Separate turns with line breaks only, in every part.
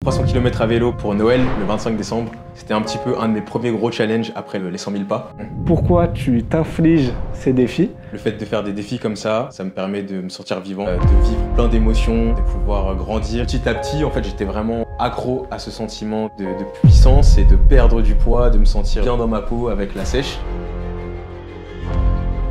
300 km à vélo pour Noël, le 25 décembre. C'était un petit peu un de mes premiers gros challenges après les 100 000 pas.
Pourquoi tu t'infliges ces défis?
Le fait de faire des défis comme ça me permet de me sentir vivant, de vivre plein d'émotions, de pouvoir grandir. Petit à petit, en fait, j'étais vraiment accro à ce sentiment de puissance et de perdre du poids, de me sentir bien dans ma peau avec la sèche.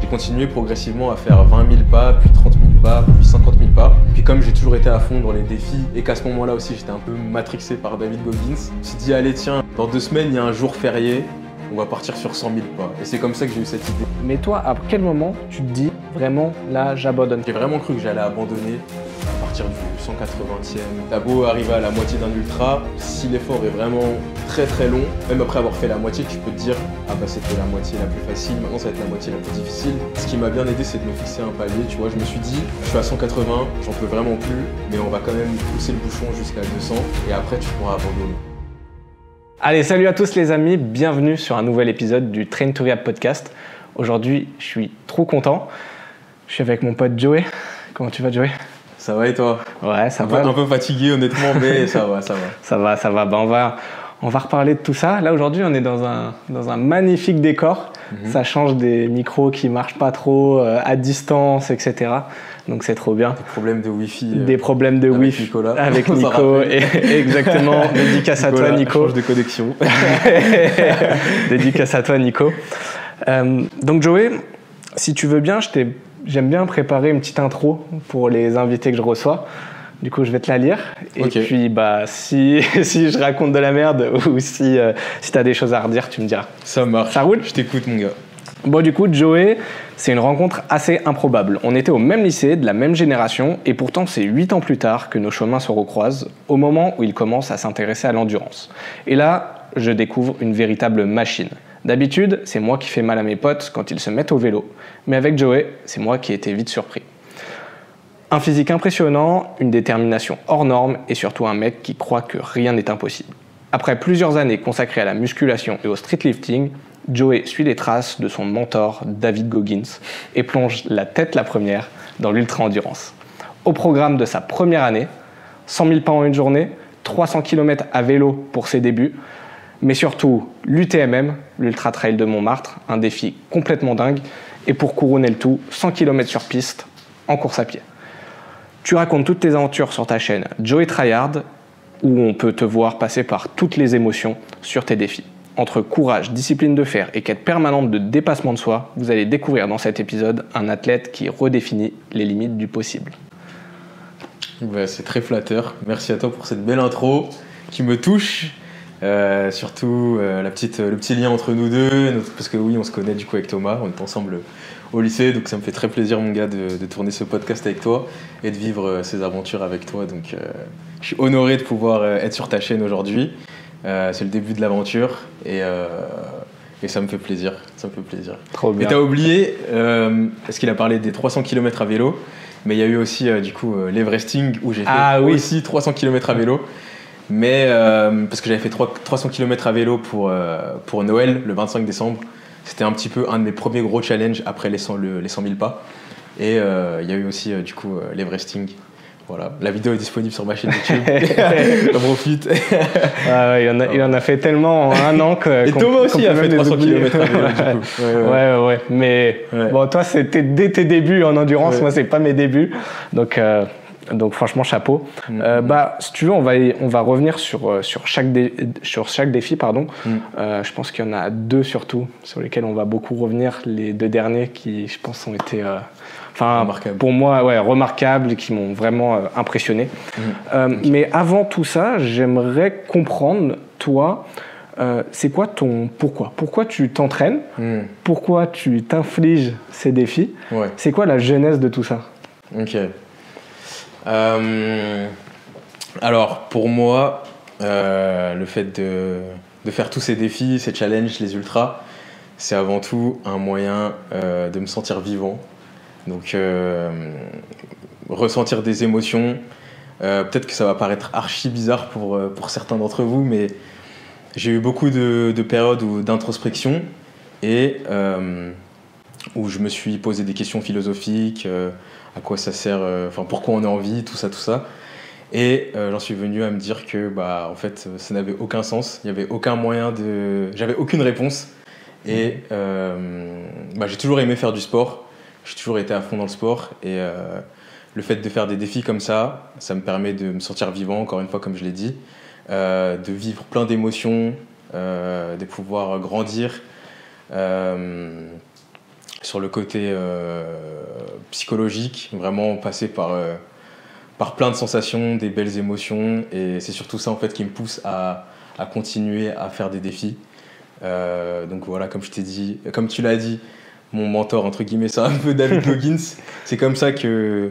J'ai continué progressivement à faire 20 000 pas, puis 30 000 pas, puis 50 000 pas. Puis comme j'ai toujours été à fond dans les défis et qu'à ce moment-là aussi j'étais un peu matrixé par David Goggins, je me suis dit allez tiens, dans 2 semaines il y a un jour férié, on va partir sur 100 000 pas. Et c'est comme ça que j'ai eu cette idée.
Mais toi, à quel moment tu te dis vraiment là j'abandonne?
J'ai vraiment cru que j'allais abandonner à partir du 180e. T'as beau arriver à la moitié d'un ultra, si l'effort est vraiment très long, même après avoir fait la moitié, tu peux te dire ah bah c'était la moitié la plus facile, maintenant ça va être la moitié la plus difficile. Ce qui m'a bien aidé, c'est de me fixer un palier, tu vois, je me suis dit je suis à 180, j'en peux vraiment plus, mais on va quand même pousser le bouchon jusqu'à 200 et après tu pourras abandonner.
Allez, salut à tous les amis, bienvenue sur un nouvel épisode du Train to Rehab podcast. Aujourd'hui, je suis trop content. Je suis avec mon pote Joey. Comment tu vas, Joey?
Ça va et toi?
Ouais, ça va.
Un peu fatigué honnêtement, mais ça va.
Ça va. Ben, on va reparler de tout ça. Là, aujourd'hui, on est dans un magnifique décor. Ça change des micros qui marchent pas trop, à distance, etc. Donc c'est trop bien.
Des problèmes de Wi-Fi.
Des problèmes de Wi-Fi
Nicolas.
Avec Nico. Exactement. Dédicace à toi, Nico.
Change de connexion.
Dédicace à toi, Nico. Donc Joey, si tu veux bien, j'aime bien préparer une petite intro pour les invités que je reçois. Du coup, je vais te la lire. Et puis, si je raconte de la merde ou si tu as des choses à redire, tu me diras.
Ça marche.
Ça roule?
Je t'écoute, mon gars.
Bon, du coup, Joey, c'est une rencontre assez improbable. On était au même lycée, de la même génération, et pourtant, c'est 8 ans plus tard que nos chemins se recroisent, au moment où il commence à s'intéresser à l'endurance. Et là, je découvre une véritable machine. D'habitude, c'est moi qui fais mal à mes potes quand ils se mettent au vélo. Mais avec Joey, c'est moi qui ai été vite surpris. Un physique impressionnant, une détermination hors norme et surtout un mec qui croit que rien n'est impossible. Après plusieurs années consacrées à la musculation et au streetlifting, Joey suit les traces de son mentor David Goggins et plonge la tête la première dans l'ultra-endurance. Au programme de sa première année, 100 000 pas en une journée, 300 km à vélo pour ses débuts, mais surtout l'UTMM, l'Ultra Trail de Montmartre, un défi complètement dingue, et pour couronner le tout, 100 km sur piste en course à pied. Tu racontes toutes tes aventures sur ta chaîne Joey Tryhard, où on peut te voir passer par toutes les émotions sur tes défis. Entre courage, discipline de fer et quête permanente de dépassement de soi, vous allez découvrir dans cet épisode un athlète qui redéfinit les limites du possible.
Ouais, c'est très flatteur. Merci à toi pour cette belle intro qui me touche. Surtout le petit lien entre nous deux, parce que oui, on se connaît du coup avec Thomas, on est ensemble au lycée, donc ça me fait très plaisir, mon gars, de tourner ce podcast avec toi et de vivre ces aventures avec toi. Donc je suis honoré de pouvoir être sur ta chaîne aujourd'hui. C'est le début de l'aventure et ça me fait plaisir.
Trop bien.
Et t'as oublié, parce qu'il a parlé des 300 km à vélo, mais il y a eu aussi l'Everesting où j'ai fait aussi 300 km à vélo. Mais parce que j'avais fait 300 km à vélo pour Noël, le 25 décembre. C'était un petit peu un de mes premiers gros challenges après les 100 000 pas. Et il y a eu aussi l'Everesting. Voilà, la vidéo est disponible sur ma chaîne YouTube. J'en profite.
Il en a fait tellement en un an que.
Et Thomas aussi a fait 300 km à vélo, du coup.
Ouais. Mais bon, toi, c'était dès tes débuts en endurance. Moi, c'est pas mes débuts. Donc franchement, chapeau. Si tu veux, on va revenir sur chaque défi. Je pense qu'il y en a 2 surtout sur lesquels on va beaucoup revenir. Les 2 derniers qui, je pense, ont été pour moi remarquables, qui m'ont vraiment impressionné. Mais avant tout ça, j'aimerais comprendre, toi, c'est quoi ton pourquoi? Pourquoi tu t'entraînes? Pourquoi tu t'infliges ces défis? C'est quoi la genèse de tout ça?
Ok. Alors pour moi, le fait de faire tous ces défis, ces challenges, les ultras, c'est avant tout un moyen de me sentir vivant. Donc ressentir des émotions, peut-être que ça va paraître archi bizarre pour certains d'entre vous, mais j'ai eu beaucoup de périodes d'introspection et où je me suis posé des questions philosophiques, à quoi ça sert, pourquoi on est en vie, tout ça. Et j'en suis venu à me dire que en fait, ça n'avait aucun sens. Il n'y avait aucun moyen de... J'avais aucune réponse. Et j'ai toujours aimé faire du sport. J'ai toujours été à fond dans le sport. Et le fait de faire des défis comme ça me permet de me sentir vivant, encore une fois, comme je l'ai dit, de vivre plein d'émotions, de pouvoir grandir. Sur le côté psychologique, vraiment passer par plein de sensations, des belles émotions, et c'est surtout ça en fait qui me pousse à continuer à faire des défis. Donc voilà, comme tu l'as dit, mon mentor entre guillemets, c'est un peu David Goggins. C'est comme ça que,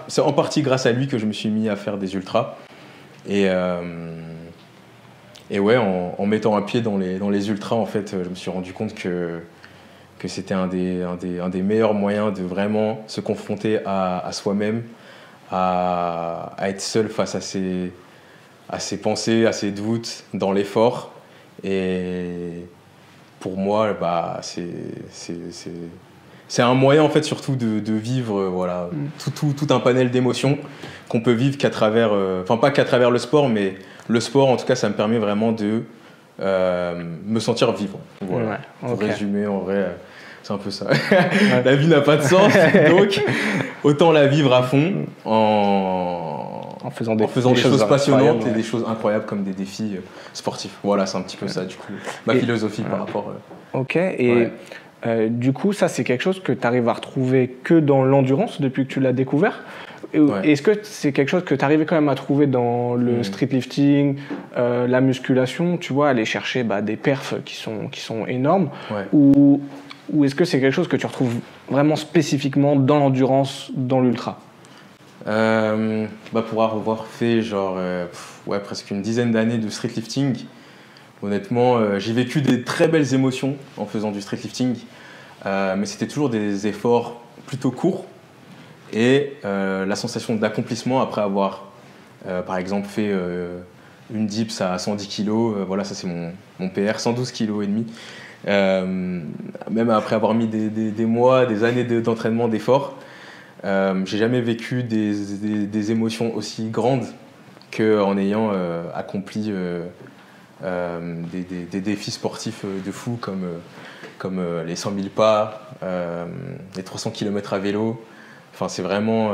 c'est en partie grâce à lui que je me suis mis à faire des ultras. Et ouais, en mettant un pied dans les ultras, en fait, je me suis rendu compte que c'était un des meilleurs moyens de vraiment se confronter à soi-même, à être seul face à ses pensées, à ses doutes, dans l'effort. Et pour moi, c'est un moyen en fait surtout de vivre tout un panel d'émotions qu'on peut vivre qu'à travers, pas qu'à travers le sport, mais le sport en tout cas ça me permet vraiment de me sentir vivant. Voilà.
Ouais,
pour
okay.
résumer, en vrai, c'est un peu ça. La vie n'a pas de sens, donc autant la vivre à fond en faisant des choses passionnantes et des choses incroyables comme des défis sportifs. Voilà, c'est un petit peu ça, du coup, ma philosophie par rapport...
Ok, et du coup, ça, c'est quelque chose que tu arrives à retrouver que dans l'endurance depuis que tu l'as découvert. Est-ce que c'est quelque chose que tu arrivais quand même à trouver dans le streetlifting, la musculation, tu vois, aller chercher des perfs qui sont énormes, ou est-ce que c'est quelque chose que tu retrouves vraiment spécifiquement dans l'endurance, dans l'ultra?
Pour avoir fait presque une dizaine d'années de streetlifting, honnêtement, j'ai vécu des très belles émotions en faisant du streetlifting, mais c'était toujours des efforts plutôt courts et la sensation d'accomplissement après avoir, par exemple, fait une dips à 110 kg, voilà, ça c'est mon PR, 112 kg et demi. Même après avoir mis des mois, des années d'entraînement, d'efforts, j'ai jamais vécu des émotions aussi grandes qu'en ayant accompli des défis sportifs de fou comme les 100 000 pas, les 300 km à vélo. Enfin, c'est vraiment...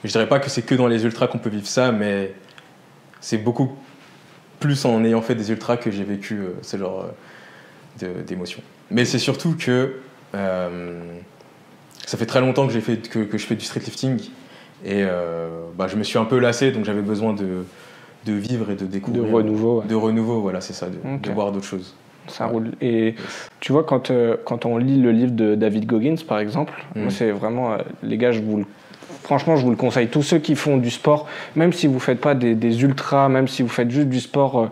je dirais pas que c'est que dans les ultras qu'on peut vivre ça, mais c'est beaucoup plus en ayant fait des ultras que j'ai vécu ce genre d'émotions. Mais c'est surtout que ça fait très longtemps que je fais du streetlifting et je me suis un peu lassé, donc j'avais besoin de vivre et de découvrir.
De renouveau.
De renouveau, voilà, c'est ça, de voir d'autres choses.
Ça roule. Et tu vois, quand on lit le livre de David Goggins, par exemple, moi, c'est vraiment... les gars, franchement, je vous le conseille. Tous ceux qui font du sport, même si vous ne faites pas des ultras, même si vous faites juste du sport,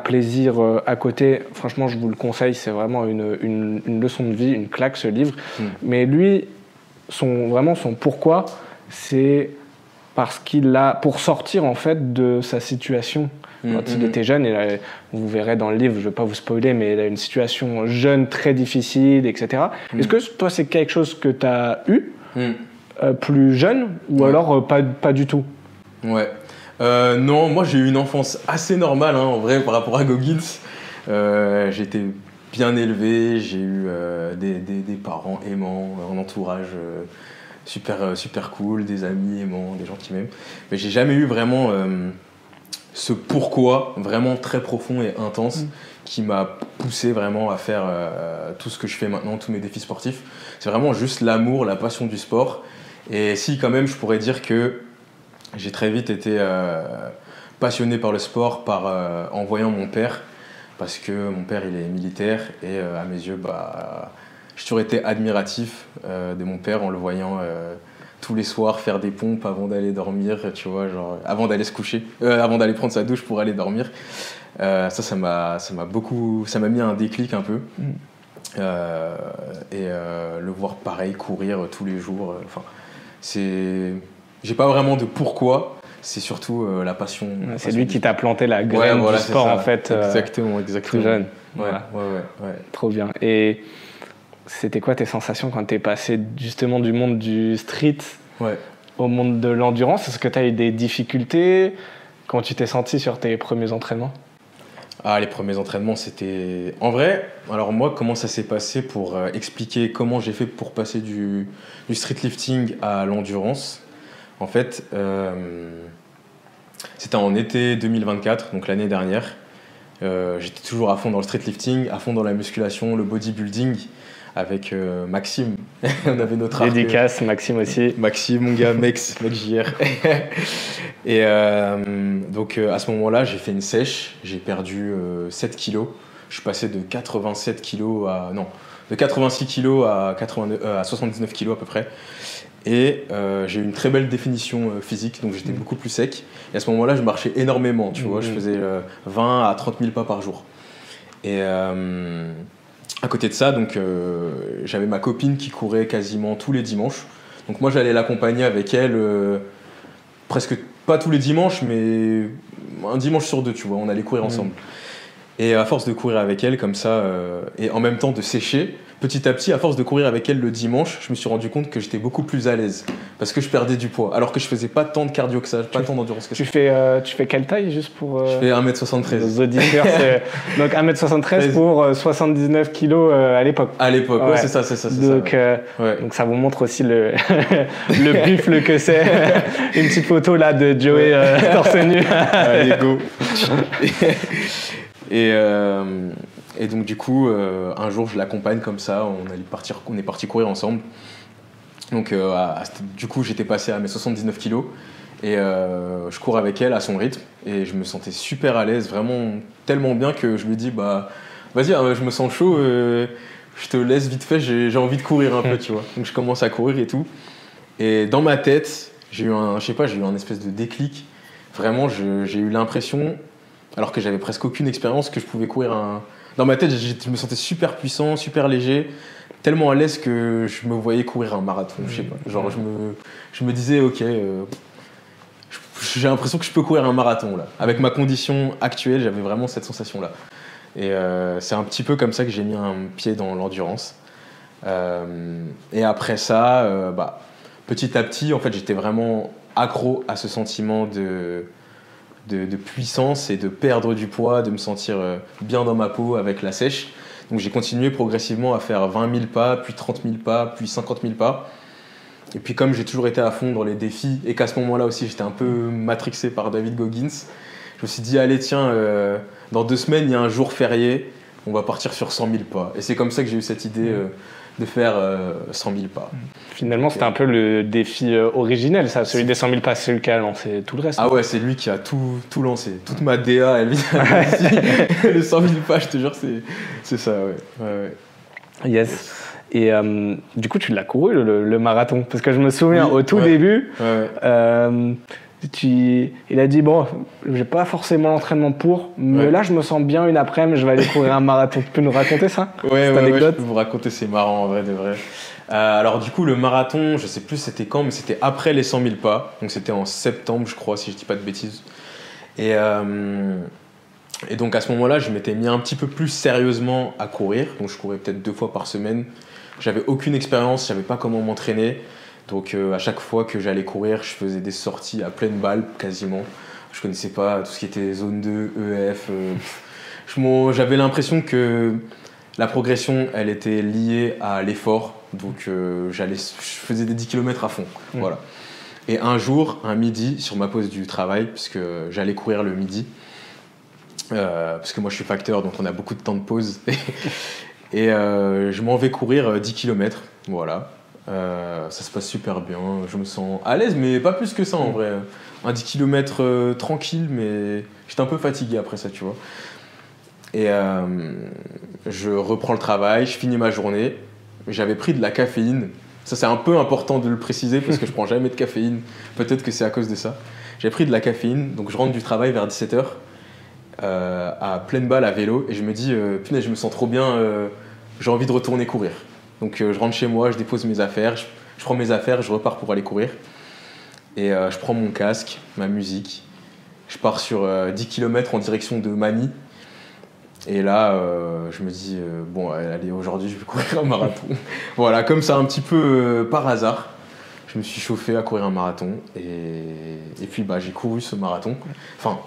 plaisir à côté, franchement, je vous le conseille. C'est vraiment une leçon de vie, une claque, ce livre. Mais lui, son pourquoi, c'est parce qu'il a... Pour sortir, en fait, de sa situation... Quand il était jeune, vous verrez dans le livre, je ne vais pas vous spoiler, mais il a une situation jeune très difficile, etc. Est-ce que toi, c'est quelque chose que tu as eu plus jeune ou alors pas du tout?
Ouais. Non, moi j'ai eu une enfance assez normale, en vrai, par rapport à Goggins. J'ai été bien élevé, j'ai eu des parents aimants, un entourage super cool, des amis aimants, des gens qui m'aiment. Mais j'ai jamais eu vraiment... ce pourquoi vraiment très profond et intense qui m'a poussé vraiment à faire tout ce que je fais maintenant, tous mes défis sportifs. C'est vraiment juste l'amour, la passion du sport. Et si quand même je pourrais dire que j'ai très vite été passionné par le sport en voyant mon père, parce que mon père il est militaire et à mes yeux j'ai toujours été admiratif de mon père en le voyant tous les soirs faire des pompes avant d'aller dormir, tu vois, genre avant d'aller se coucher, avant d'aller prendre sa douche pour aller dormir. Ça m'a mis un déclic un peu. Le voir pareil courir tous les jours, j'ai pas vraiment de pourquoi, c'est surtout la passion.
C'est lui qui t'a planté la graine du sport en fait.
Exactement.
Tout jeune.
Ouais.
Trop bien. Et c'était quoi tes sensations quand t'es passé justement du monde du street au monde de l'endurance. Est-ce que tu as eu des difficultés quand tu t'es senti sur tes premiers entraînements?
Ah, les premiers entraînements, c'était... En vrai, alors moi, comment ça s'est passé pour expliquer comment j'ai fait pour passer du street lifting à l'endurance. En fait, c'était en été 2024, donc l'année dernière. J'étais toujours à fond dans le street lifting, à fond dans la musculation, le bodybuilding, avec Maxime. On avait notre arc.
Dédicace, Maxime aussi.
Maxime, mon gars, Mex JR. Et donc à ce moment-là, j'ai fait une sèche, j'ai perdu 7 kilos. Je suis passé de 87 kilos à... Non, de 86 kilos à 79 kilos à peu près. Et j'ai eu une très belle définition physique, donc j'étais beaucoup plus sec. Et à ce moment-là, je marchais énormément, tu vois, je faisais 20 à 30 000 pas par jour. Et à côté de ça, donc j'avais ma copine qui courait quasiment tous les dimanches. Donc moi, j'allais l'accompagner avec elle, presque pas tous les dimanches, mais un dimanche sur deux, tu vois, on allait courir ensemble. Et à force de courir avec elle comme ça, et en même temps de sécher, petit à petit, à force de courir avec elle le dimanche, je me suis rendu compte que j'étais beaucoup plus à l'aise parce que je perdais du poids, alors que je faisais pas tant de cardio que ça, pas tant d'endurance que ça.
Tu fais quelle taille juste pour...
Je fais 1m73.
Les auditeurs, donc 1m73 pour 79 kilos à l'époque.
À l'époque, ouais, c'est ça.
Donc, donc ça vous montre aussi le buffle que c'est. Une petite photo là de Joey torse nu.
Allez, go. Et donc du coup, un jour je l'accompagne comme ça, on est parti courir ensemble. Donc du coup j'étais passé à mes 79 kilos et je cours avec elle à son rythme et je me sentais super à l'aise, vraiment tellement bien que je lui dis bah vas-y, je me sens chaud, je te laisse vite fait, j'ai envie de courir un peu, tu vois. Donc je commence à courir et tout. Et dans ma tête, j'ai eu un espèce de déclic. Vraiment, j'ai eu l'impression, alors que j'avais presque aucune expérience, que je pouvais courir Dans ma tête, je me sentais super puissant, super léger, tellement à l'aise que je me voyais courir un marathon, je sais pas. Genre, je me disais, ok, j'ai l'impression que je peux courir un marathon, là. Avec ma condition actuelle, j'avais vraiment cette sensation-là. Et c'est un petit peu comme ça que j'ai mis un pied dans l'endurance. Et après ça, petit à petit, en fait, j'étais vraiment accro à ce sentiment de puissance et de perdre du poids, de me sentir bien dans ma peau avec la sèche. Donc j'ai continué progressivement à faire 20 000 pas, puis 30 000 pas, puis 50 000 pas. Et puis comme j'ai toujours été à fond dans les défis et qu'à ce moment-là aussi j'étais un peu matrixé par David Goggins, je me suis dit allez tiens, dans 2 semaines il y a un jour férié, on va partir sur 100 000 pas. Et c'est comme ça que j'ai eu cette idée de faire 100 000 pas.
Finalement, c'était un peu le défi originel, ça, celui des 100 000 pas, c'est lui qui a lancé tout le reste.
Ah ouais, c'est lui qui a tout lancé. Toute ma DA, elle vient ici. Les 100 000 pas, je te jure, c'est ça, ouais.
Yes. Et du coup, tu l'as couru, le marathon. Parce que je me souviens, au tout début, il a dit, bon, j'ai pas forcément l'entraînement pour, mais là, je me sens bien une après-midi, je vais aller courir un marathon. Tu peux nous raconter ça?
Ouais, je peux vous raconter, c'est marrant, en vrai, de vrai. Alors du coup, le marathon, je sais plus c'était quand, mais c'était après les 100 000 pas. Donc c'était en septembre, je crois, si je dis pas de bêtises. Et donc à ce moment-là, je m'étais mis un petit peu plus sérieusement à courir. Donc je courais peut-être 2 fois par semaine. J'avais aucune expérience, je savais pas comment m'entraîner. Donc à chaque fois que j'allais courir, je faisais des sorties à pleine balle, quasiment. Je connaissais pas tout ce qui était zone 2, EF. J'avais l'impression que la progression, elle était liée à l'effort. Donc je faisais des 10 km à fond. Voilà. Et un jour, un midi, sur ma pause du travail, puisque j'allais courir le midi, parce que moi je suis facteur, donc on a beaucoup de temps de pause. Et je m'en vais courir 10 km. Voilà. Ça se passe super bien. Je me sens à l'aise, mais pas plus que ça en vrai. Un 10 km tranquille, mais j'étais un peu fatigué après ça, tu vois. Et je reprends le travail, je finis ma journée. J'avais pris de la caféine. Ça, c'est un peu important de le préciser parce que je prends jamais de caféine. Peut-être que c'est à cause de ça. J'ai pris de la caféine, donc je rentre du travail vers 17h à pleine balle à vélo et je me dis, punaise, je me sens trop bien, j'ai envie de retourner courir. Donc je rentre chez moi, je dépose mes affaires, je prends mes affaires, je repars pour aller courir. Et je prends mon casque, ma musique. Je pars sur 10 km en direction de Manille. Et là, je me dis, bon, allez, aujourd'hui, je vais courir un marathon. Voilà, comme ça, un petit peu par hasard. je me suis chauffé à courir un marathon et puis bah, j'ai couru ce marathon. Enfin,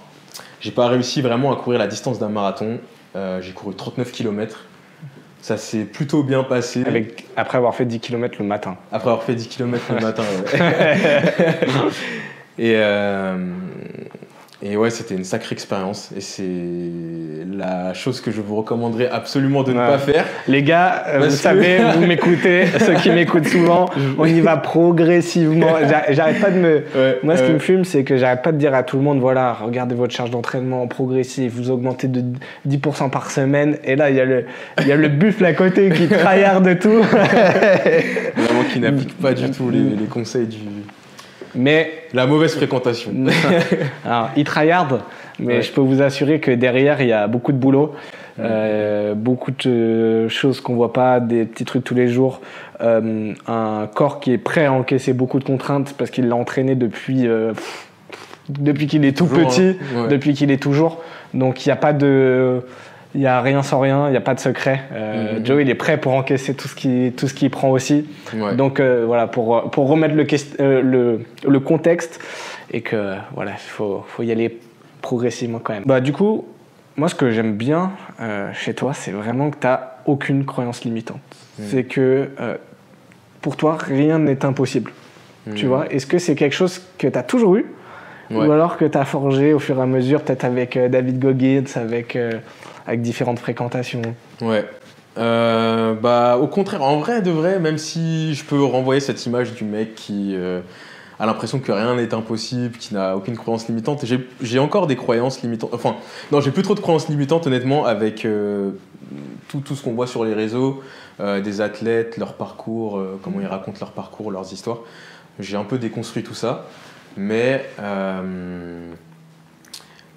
j'ai pas réussi vraiment à courir la distance d'un marathon. J'ai couru 39 km. Ça s'est plutôt bien passé.
Après avoir fait 10 km le matin.
Après avoir fait 10 km le matin, ouais. Et ouais, c'était une sacrée expérience. Et c'est la chose que je vous recommanderais absolument de ne pas faire.
Les gars, vous savez, vous m'écoutez, ceux qui m'écoutent souvent, on y va progressivement. J'arrête pas de me... Moi, ce qui me fume, c'est que j'arrête pas de dire à tout le monde, voilà, regardez votre charge d'entraînement progressive, vous augmentez de 10% par semaine. Et là, il y a le buffle à côté qui tryhard tout.
Vraiment qui n'applique pas du tout les conseils du...
Mais
la mauvaise fréquentation.
Alors, il tryhard, mais je peux vous assurer que derrière, il y a beaucoup de boulot, beaucoup de choses qu'on voit pas, des petits trucs tous les jours, un corps qui est prêt à encaisser beaucoup de contraintes parce qu'il l'a entraîné depuis qu'il est tout petit, depuis qu'il est toujours. Donc, il n'y a pas de... Il n'y a rien sans rien, il n'y a pas de secret. Joe, il est prêt pour encaisser tout ce qu'il prend aussi. Ouais. Donc voilà, pour remettre le contexte et que voilà, il faut y aller progressivement quand même. Bah, du coup, moi ce que j'aime bien chez toi, c'est vraiment que tu n'as aucune croyance limitante. C'est que pour toi, rien n'est impossible. Tu vois, est-ce que c'est quelque chose que tu as toujours eu ou alors que tu as forgé au fur et à mesure, peut-être avec David Goggins, avec différentes fréquentations?
Ouais. Bah, au contraire, en vrai de vrai, même si je peux renvoyer cette image du mec qui a l'impression que rien n'est impossible, qui n'a aucune croyance limitante, j'ai encore des croyances limitantes. Enfin, non, j'ai plus trop de croyances limitantes, honnêtement, avec tout ce qu'on voit sur les réseaux, des athlètes, leur parcours, comment ils racontent leur parcours, leurs histoires. J'ai un peu déconstruit tout ça, mais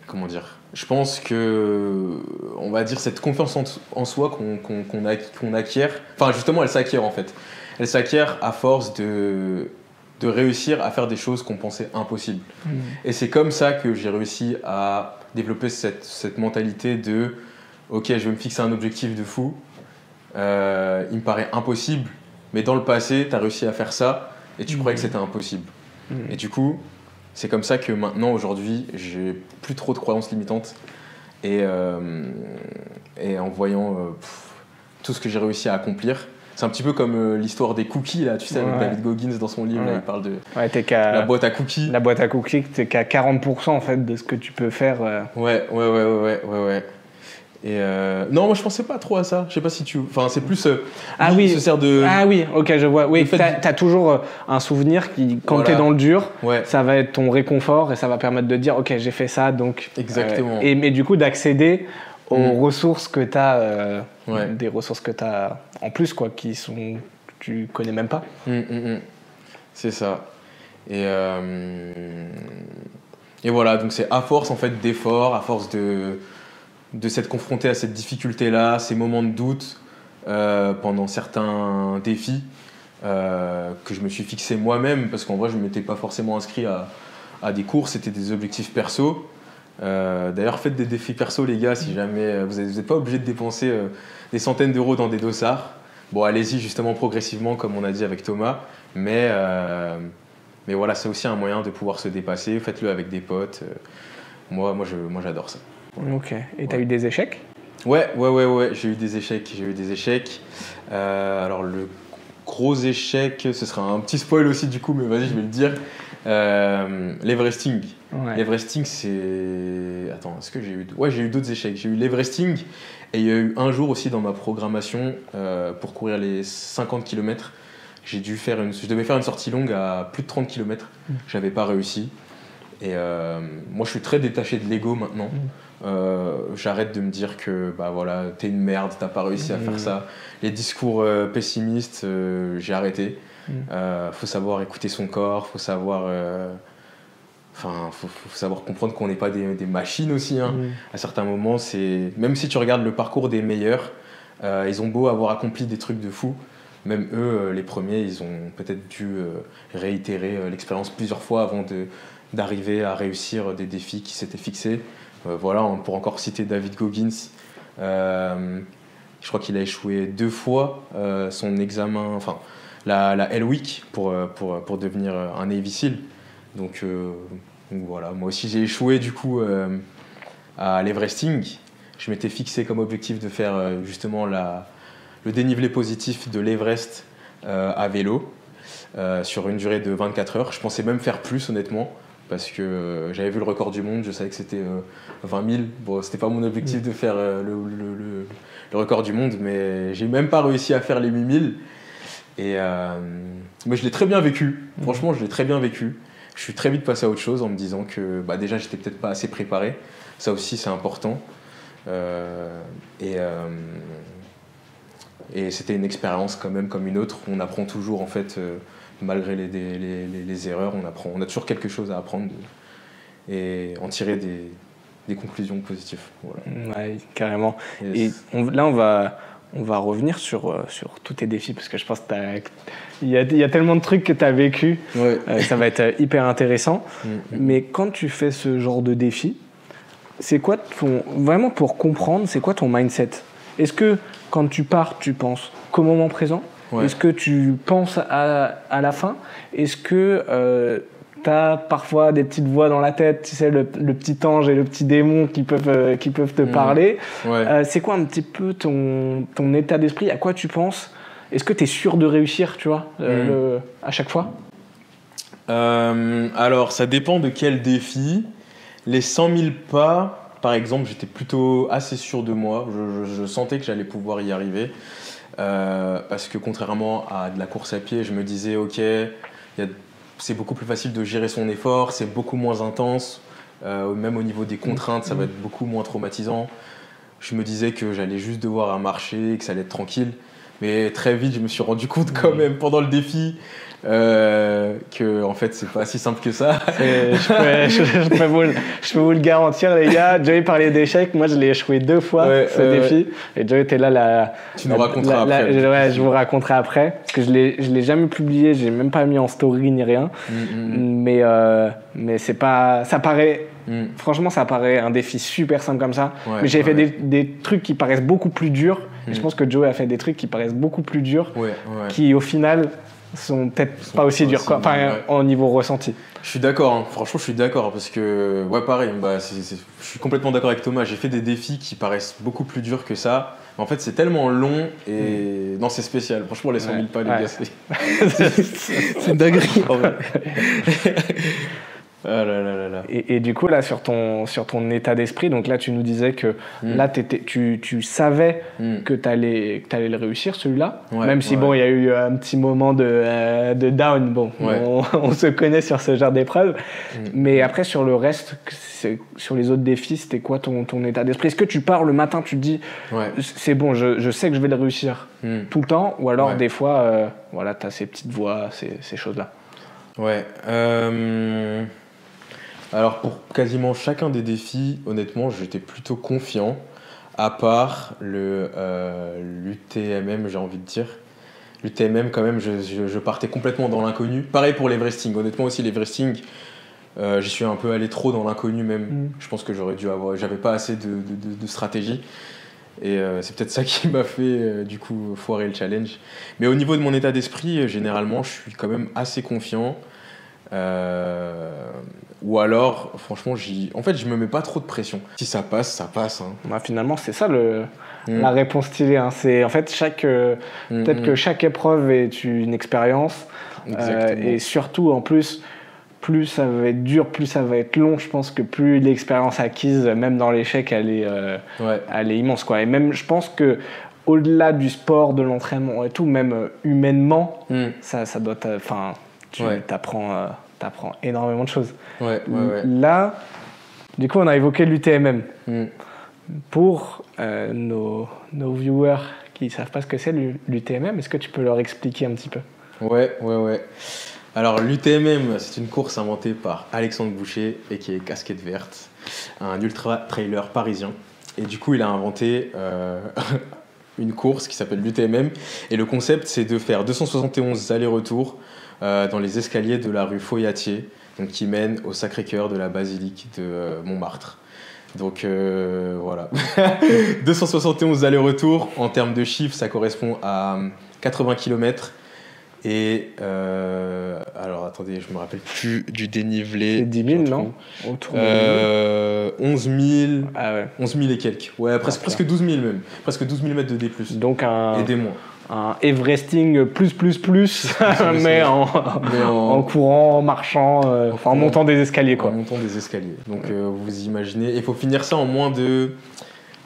comment dire ? Je pense que, on va dire, cette confiance en soi qu'on acquiert, enfin justement elle s'acquiert en fait. Elle s'acquiert à force de réussir à faire des choses qu'on pensait impossibles. Et c'est comme ça que j'ai réussi à développer cette mentalité de « Ok, je vais me fixer un objectif de fou, il me paraît impossible, mais dans le passé, tu as réussi à faire ça et tu croyais que c'était impossible. » Et du coup, c'est comme ça que maintenant, aujourd'hui, j'ai plus trop de croyances limitantes. Et en voyant tout ce que j'ai réussi à accomplir, c'est un petit peu comme l'histoire des cookies, là, tu sais, avec David Goggins dans son livre, là, il parle de la boîte à cookies.
La boîte à cookies, t'es qu'à 40% en fait de ce que tu peux faire.
Ouais. Et non, moi je pensais pas trop à ça. Je sais pas si tu. Enfin, c'est plus. Se sert de.
Ah oui, ok, je vois. Oui, t'as toujours un souvenir qui, quand t'es dans le dur, ça va être ton réconfort et ça va permettre de dire, ok, j'ai fait ça, donc.
Exactement.
Mais du coup, d'accéder aux ressources que t'as, des ressources que t'as en plus, quoi, que tu connais même pas.
C'est ça. Et voilà, donc c'est à force en fait d'efforts, à force de s'être confronté à cette difficulté-là, ces moments de doute pendant certains défis que je me suis fixé moi-même, parce qu'en vrai, je ne m'étais pas forcément inscrit à des cours, c'était des objectifs perso. D'ailleurs, faites des défis perso, les gars, si jamais vous n'êtes pas obligé de dépenser des centaines d'euros dans des dossards. Bon, allez-y justement progressivement, comme on a dit avec Thomas, mais voilà, c'est aussi un moyen de pouvoir se dépasser. Faites-le avec des potes. Moi, j'adore ça.
Ok. Et t'as eu des échecs ?
Ouais. J'ai eu des échecs. Alors, le gros échec, ce sera un petit spoil aussi du coup, mais vas-y, je vais le dire. L'Everesting. L'Everesting, c'est... Attends, est-ce que j'ai eu... Ouais, j'ai eu d'autres échecs. J'ai eu l'Everesting et il y a eu un jour aussi dans ma programmation pour courir les 50 km. Je devais faire une sortie longue à plus de 30 km. J'avais pas réussi. Et moi, je suis très détaché de l'ego maintenant. J'arrête de me dire que bah voilà, t'es une merde, t'as pas réussi à faire ça. Les discours pessimistes, j'ai arrêté. Faut savoir écouter son corps, faut savoir faut savoir comprendre qu'on n'est pas des machines aussi. À certains moments, même si tu regardes le parcours des meilleurs, ils ont beau avoir accompli des trucs de fou, même eux, les premiers, ils ont peut-être dû réitérer l'expérience plusieurs fois avant d'arriver à réussir des défis qui s'étaient fixés. Voilà, on pourrait encore citer David Goggins. Je crois qu'il a échoué 2 fois son examen. Enfin, la Hell Week pour devenir un Navy SEAL. Donc voilà, moi aussi j'ai échoué du coup à l'Everesting. Je m'étais fixé comme objectif de faire justement le dénivelé positif de l'Everest à vélo sur une durée de 24 heures. Je pensais même faire plus honnêtement parce que j'avais vu le record du monde, je savais que c'était 20 000. Bon, c'était pas mon objectif de faire le record du monde, mais j'ai même pas réussi à faire les 8000. Mais je l'ai très bien vécu, franchement je l'ai très bien vécu. Je suis très vite passé à autre chose en me disant que déjà j'étais peut-être pas assez préparé, ça aussi c'est important. Et c'était une expérience quand même comme une autre, on apprend toujours en fait, malgré les erreurs, on a toujours quelque chose à apprendre et en tirer des conclusions positives. Voilà.
Ouais, carrément.
Yes.
Et là on va revenir sur tous tes défis parce que je pense qu'il y a tellement de trucs que tu as vécu,
Ouais.
Ça va être hyper intéressant.
Mm-hmm.
Mais quand tu fais ce genre de défi, c'est quoi vraiment pour comprendre, c'est quoi ton mindset? Est-ce que quand tu pars, tu penses qu'au moment présent?
Ouais.
Est-ce que tu penses à la fin? Est-ce que tu as parfois des petites voix dans la tête, tu sais, le petit ange et le petit démon qui peuvent te parler?
Ouais.
C'est quoi un petit peu ton état d'esprit? À quoi tu penses? Est-ce que tu es sûr de réussir, tu vois, à chaque fois?
Alors, ça dépend de quel défi. Les 100 000 pas, par exemple, j'étais plutôt assez sûr de moi. Je sentais que j'allais pouvoir y arriver. Parce que contrairement à de la course à pied, je me disais, ok, c'est beaucoup plus facile de gérer son effort, c'est beaucoup moins intense. Même au niveau des contraintes, ça va être beaucoup moins traumatisant. Je me disais que j'allais juste devoir marcher, que ça allait être tranquille. Mais très vite, je me suis rendu compte quand même pendant le défi que en fait c'est pas si simple que ça.
Je peux vous le garantir les gars. Joey parlait d'échecs, moi je l'ai échoué 2 fois ce défi. Et Joey était là
tu nous raconteras après.
Ouais, je vous raconterai après parce que je l'ai jamais publié, j'ai même pas mis en story ni rien. Mais c'est pas, ça paraît. Franchement, ça paraît un défi super simple comme ça. Ouais, mais j'ai fait des trucs qui paraissent beaucoup plus durs. Et je pense que Joey a fait des trucs qui paraissent beaucoup plus durs, qui au final sont peut-être pas aussi durs, quoi. Enfin, au niveau ressenti.
Je suis d'accord, hein. Franchement, je suis d'accord parce que, pareil, je suis complètement d'accord avec Thomas. J'ai fait des défis qui paraissent beaucoup plus durs que ça. En fait, c'est tellement long et non, c'est spécial. Franchement, les 100 000 pas, les gars, c'est une dinguerie. Ah là là là là.
Et du coup, là, sur ton état d'esprit, donc là, tu nous disais que là, tu savais que tu allais le réussir, celui-là. Même si, bon, il y a eu un petit moment de down. Bon, on se connaît sur ce genre d'épreuve. Mais après, sur le reste, sur les autres défis, c'était quoi ton état d'esprit? Est-ce que tu pars le matin, tu te dis, c'est bon, je sais que je vais le réussir tout le temps? Ou alors, des fois, voilà, tu as ces petites voix, ces choses-là?
Ouais. Alors pour quasiment chacun des défis, honnêtement, j'étais plutôt confiant, à part l'UTMM, j'ai envie de dire. L'UTMM, quand même, je partais complètement dans l'inconnu. Pareil pour l'Everesting. Honnêtement aussi, l'Everesting, j'y suis un peu allé trop dans l'inconnu même. Je pense que j'avais pas assez de stratégie. Et c'est peut-être ça qui m'a fait du coup foirer le challenge. Mais au niveau de mon état d'esprit, généralement, je suis quand même assez confiant. Ou alors, franchement, je me mets pas trop de pression. Si ça passe, ça passe. Hein.
Bah, finalement, c'est ça la réponse stylée. Hein. C'est en fait peut-être que chaque épreuve est une expérience. Et surtout, en plus ça va être dur, plus ça va être long. Je pense que plus l'expérience acquise, même dans l'échec, elle est immense, quoi. Et même, je pense que au-delà du sport, de l'entraînement et tout, même humainement, ça doit. Enfin, t'apprends énormément de choses. Là, du coup, on a évoqué l'UTMM. Pour nos viewers qui ne savent pas ce que c'est l'UTMM, est-ce que tu peux leur expliquer un petit peu?
Ouais. Alors, l'UTMM, c'est une course inventée par Alexandre Boucher et qui est Casquette Verte, un ultra-trailer parisien. Et du coup, il a inventé une course qui s'appelle l'UTMM. Et le concept, c'est de faire 271 allers-retours dans les escaliers de la rue Foyatier, donc qui mène au Sacré-Cœur de la basilique de Montmartre. Donc voilà, 271 allers-retours, en termes de chiffres, ça correspond à 80 km. Et alors attendez, je me rappelle plus du dénivelé.
C'est 10 000, non? Autour
de 11 000.
Ah ouais.
11 000 et quelques. Ouais, presque 12 000 même. Presque 12 000 mètres de D+.
Donc
et des moins.
Un Everesting plus, mais en courant, en marchant, en montant des escaliers, quoi.
En montant des escaliers. Donc vous imaginez, il faut finir ça en moins de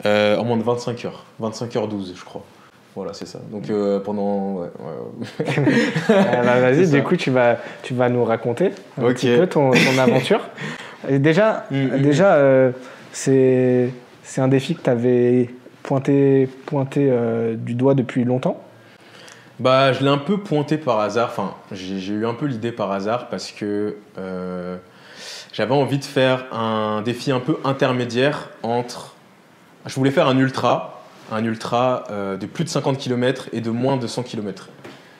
25 heures. 25 heures 12, je crois. Voilà, c'est ça. Donc pendant...
Vas-y, du coup, tu vas nous raconter un petit peu ton aventure. Et déjà, c'est un défi que tu avais pointé du doigt depuis longtemps?
Bah, je l'ai un peu pointé par hasard. Enfin, j'ai eu un peu l'idée par hasard parce que j'avais envie de faire un défi un peu intermédiaire entre... Je voulais faire un ultra de plus de 50 km et de moins de 100 km.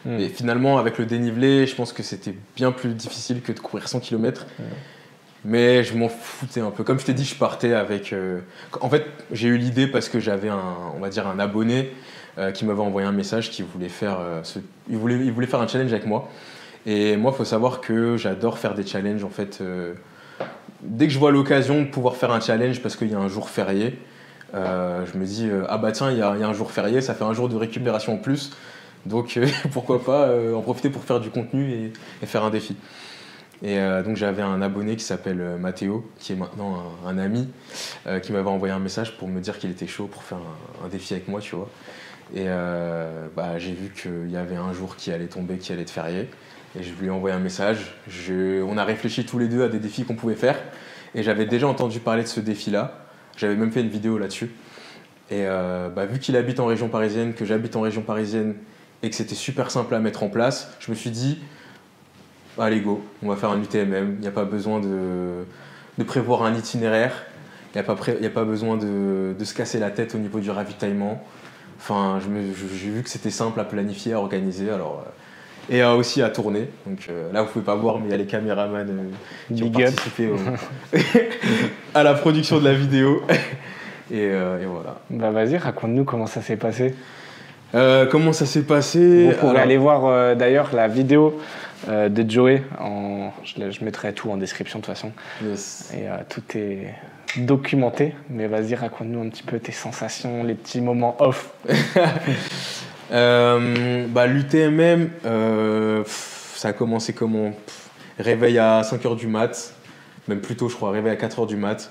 Et finalement, avec le dénivelé, je pense que c'était bien plus difficile que de courir 100 km. Mais je m'en foutais un peu. Comme je t'ai dit, je partais avec... En fait, j'ai eu l'idée parce que j'avais un abonné qui m'avait envoyé un message qui voulait faire... Il voulait faire un challenge avec moi. Et moi, il faut savoir que j'adore faire des challenges. En fait, dès que je vois l'occasion de pouvoir faire un challenge parce qu'il y a un jour férié, je me dis ah bah tiens, il y a un jour férié, ça fait un jour de récupération en plus, donc pourquoi pas en profiter pour faire du contenu et faire un défi. Et donc j'avais un abonné qui s'appelle Mathéo, qui est maintenant un ami, qui m'avait envoyé un message pour me dire qu'il était chaud pour faire un défi avec moi, tu vois. Et j'ai vu qu'il y avait un jour qui allait tomber, qui allait être férié, et je lui ai envoyé un message. On a réfléchi tous les deux à des défis qu'on pouvait faire, et j'avais déjà entendu parler de ce défi-là. J'avais même fait une vidéo là-dessus. Et vu qu'il habite en région parisienne, que j'habite en région parisienne et que c'était super simple à mettre en place, je me suis dit, allez go, on va faire un UTMM. Il n'y a pas besoin de prévoir un itinéraire. Il n'y a pas besoin de se casser la tête au niveau du ravitaillement. Enfin, j'ai vu que c'était simple à planifier, à organiser. Et aussi à tourner. Donc là, vous ne pouvez pas voir, mais il y a les caméramans qui ont participé à la production de la vidéo. et voilà.
Bah vas-y, raconte-nous comment ça s'est passé.
Comment ça s'est passé?
Vous pourrez aller voir d'ailleurs la vidéo de Joey. Je mettrai tout en description de toute façon.
Yes.
Et tout est documenté. Mais vas-y, raconte-nous un petit peu tes sensations, les petits moments off.
L'UTMM, ça a commencé comment? Réveil à 5h du mat, même plus tôt je crois, réveil à 4h du mat.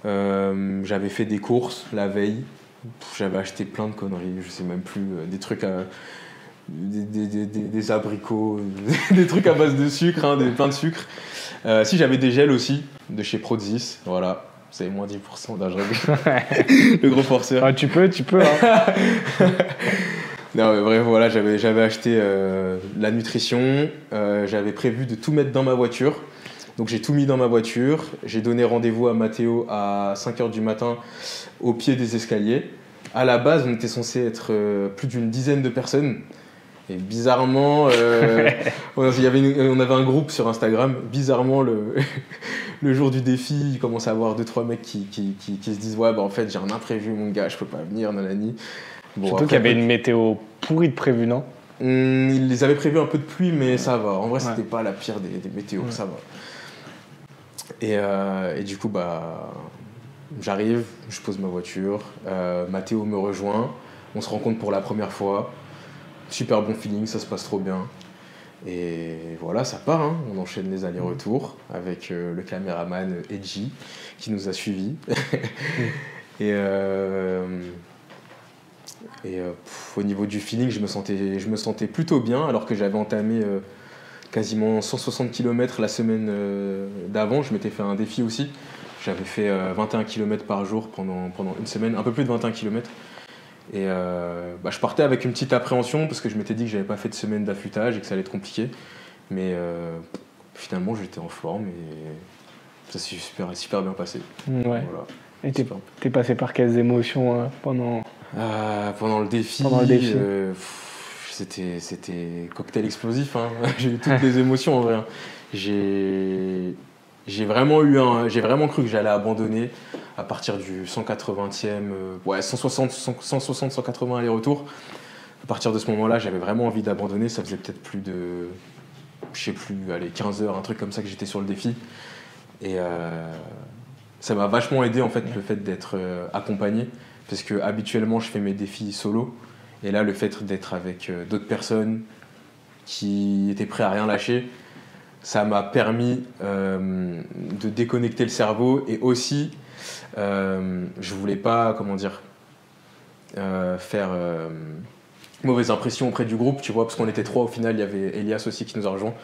J'avais fait des courses la veille, j'avais acheté plein de conneries, je sais même plus, des trucs des abricots, des trucs à base de sucre, plein de sucre. Si, j'avais des gels aussi, de chez Prozis, voilà. C'est moins 10% d'âge le gros forceur.
Ah, tu peux. Hein.
Non, mais bref, voilà, j'avais acheté la nutrition, j'avais prévu de tout mettre dans ma voiture. Donc j'ai tout mis dans ma voiture, j'ai donné rendez-vous à Mathéo à 5h du matin au pied des escaliers. À la base, on était censé être plus d'une dizaine de personnes. Et bizarrement, on avait un groupe sur Instagram. Bizarrement, le jour du défi, il commence à avoir 2-3 mecs qui se disent « Ouais, en fait, j'ai un imprévu, mon gars, je peux pas venir, nanani. »
Bon, surtout qu'il y avait une météo pourrie de prévu, non?
Ils les avaient prévu un peu de pluie, mais ça va. En vrai, c'était pas la pire des météos, ça va. Et du coup, j'arrive, je pose ma voiture, Mathéo me rejoint, on se rencontre pour la première fois. Super bon feeling, ça se passe trop bien. Et voilà, ça part, hein. On enchaîne les allers-retours avec le caméraman Edgy qui nous a suivis. Au niveau du feeling, je me sentais plutôt bien, alors que j'avais entamé quasiment 160 km la semaine d'avant. Je m'étais fait un défi aussi. J'avais fait 21 km par jour pendant une semaine, un peu plus de 21 km. Et je partais avec une petite appréhension parce que je m'étais dit que j'avais pas fait de semaine d'affûtage et que ça allait être compliqué. Mais finalement, j'étais en forme et ça s'est super bien passé.
Ouais. Voilà. Et t'es passé par quelles émotions pendant
le défi? C'était cocktail explosif, hein. J'ai eu toutes les émotions en vrai. J'ai vraiment cru que j'allais abandonner à partir du 180e, 160, 180 aller-retour. À partir de ce moment-là, j'avais vraiment envie d'abandonner. Ça faisait peut-être plus de, je sais plus, allez, 15 heures, un truc comme ça que j'étais sur le défi. Et ça m'a vachement aidé en fait le fait d'être accompagné, parce que habituellement je fais mes défis solo, et là le fait d'être avec d'autres personnes qui étaient prêts à rien lâcher, ça m'a permis de déconnecter le cerveau, et aussi je voulais pas, comment dire, faire mauvaise impression auprès du groupe, tu vois, parce qu'on était 3 au final. Il y avait Elias aussi qui nous a rejoint,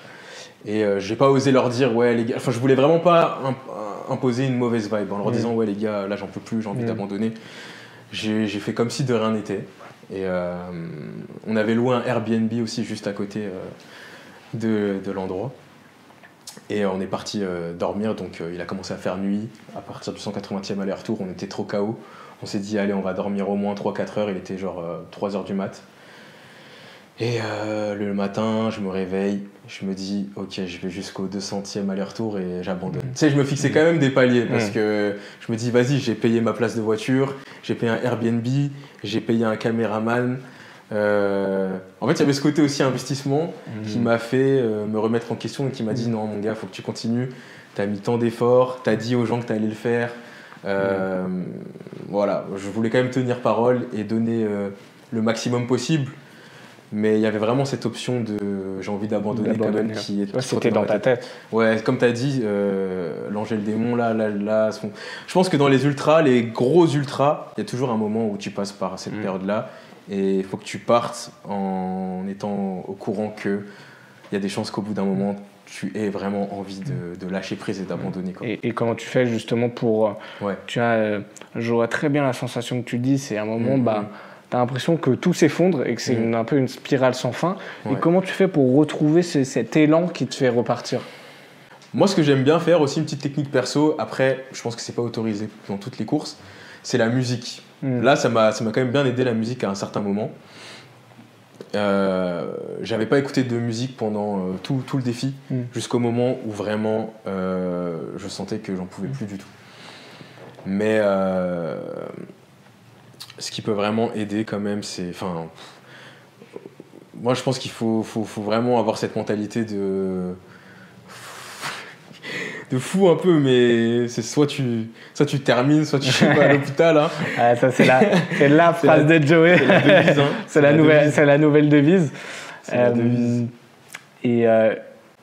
et j'ai pas osé leur dire ouais les gars, enfin je voulais vraiment pas imposer une mauvaise vibe en leur disant ouais les gars là j'en peux plus, j'ai envie d'abandonner. J'ai fait comme si de rien n'était, et on avait loué un Airbnb aussi juste à côté de l'endroit, et on est parti dormir. Donc il a commencé à faire nuit à partir du 180e aller-retour. On était trop KO, on s'est dit allez on va dormir au moins 3-4 heures. Il était genre 3 heures du mat. Et le matin, je me réveille, je me dis ok, je vais jusqu'au 200e aller-retour et j'abandonne. Tu sais, je me fixais quand même des paliers, parce que je me dis vas-y, j'ai payé ma place de voiture, j'ai payé un Airbnb, j'ai payé un caméraman. En fait, il y avait ce côté aussi investissement qui m'a fait me remettre en question, et qui m'a dit non mon gars, faut que tu continues, t'as mis tant d'efforts, t'as dit aux gens que t'allais le faire. Voilà, je voulais quand même tenir parole et donner le maximum possible. Mais il y avait vraiment cette option de j'ai envie d'abandonner quand même, qui est
c'était dans ta tête.
Ouais, comme tu as dit, l'ange et le démon, là je pense que dans les ultras, les gros ultras, il y a toujours un moment où tu passes par cette période-là, et il faut que tu partes en étant au courant qu'il y a des chances qu'au bout d'un moment, tu aies vraiment envie de lâcher prise et d'abandonner. Quoi.
Et comment tu fais justement pour... Tu as, je vois très bien la sensation que tu dis, c'est un moment... T'as l'impression que tout s'effondre et que c'est un peu une spirale sans fin. Et comment tu fais pour retrouver cet élan qui te fait repartir ?
Moi, ce que j'aime bien faire, aussi une petite technique perso, après, je pense que c'est pas autorisé dans toutes les courses, c'est la musique. Là, ça m'a quand même bien aidé, la musique, à un certain moment. J'avais pas écouté de musique pendant tout le défi, jusqu'au moment où vraiment je sentais que j'en pouvais plus du tout. Mais... ce qui peut vraiment aider quand même, c'est... Enfin, moi, je pense qu'il faut vraiment avoir cette mentalité de fou un peu, mais c'est soit tu termines, soit tu vas à l'hôpital. Hein.
Ah, ça, c'est la phrase de Joey.
C'est la devise. Hein.
C'est la nouvelle devise.
C'est la devise.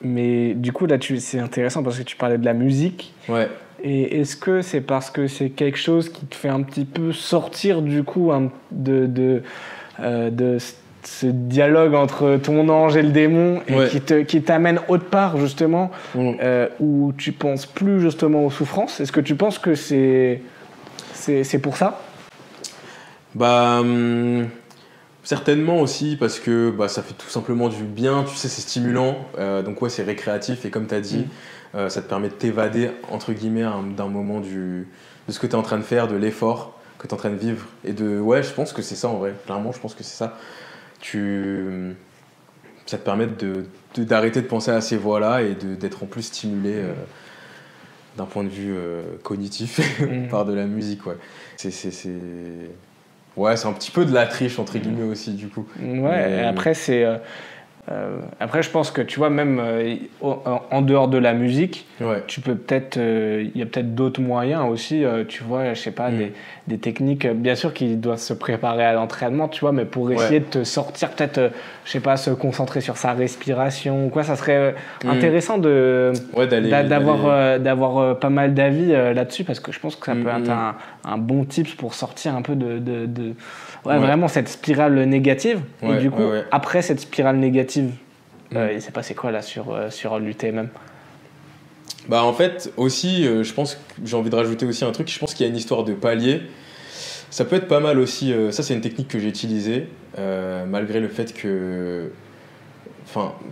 Mais du coup, là, c'est intéressant parce que tu parlais de la musique.
Ouais.
Et est-ce que c'est parce que c'est quelque chose qui te fait un petit peu sortir du coup de ce dialogue entre ton ange et le démon, et qui t'amène autre part justement, où tu penses plus justement aux souffrances? Est-ce que tu penses que c'est pour ça?
Certainement aussi, parce que ça fait tout simplement du bien, tu sais, c'est stimulant, donc ouais, c'est récréatif, et comme tu as dit, ça te permet de t'évader entre guillemets d'un moment de ce que tu es en train de faire, de l'effort que tu es en train de vivre, et je pense que c'est ça en vrai, clairement je pense que c'est ça. Ça te permet d'arrêter de penser à ces voies-là, et d'être en plus stimulé d'un point de vue cognitif par de la musique. Ouais. C'est un petit peu de la triche entre guillemets aussi du coup.
Ouais, et après après je pense que tu vois, même en dehors de la musique, tu peux peut-être, il y a peut-être d'autres moyens aussi, tu vois, je sais pas, des techniques, bien sûr qu'ils doivent se préparer à l'entraînement, tu vois, mais pour essayer de te sortir, peut-être, je sais pas, se concentrer sur sa respiration ou quoi, ça serait intéressant d'avoir pas mal d'avis là-dessus, parce que je pense que ça peut être un bon tips pour sortir un peu vraiment cette spirale négative. Et du coup, après cette spirale négative, il s'est passé quoi là sur l'UTMM?
En fait, aussi, je pense que j'ai envie de rajouter aussi un truc. Je pense qu'il y a une histoire de palier. Ça peut être pas mal aussi. Ça, c'est une technique que j'ai utilisée, malgré le fait que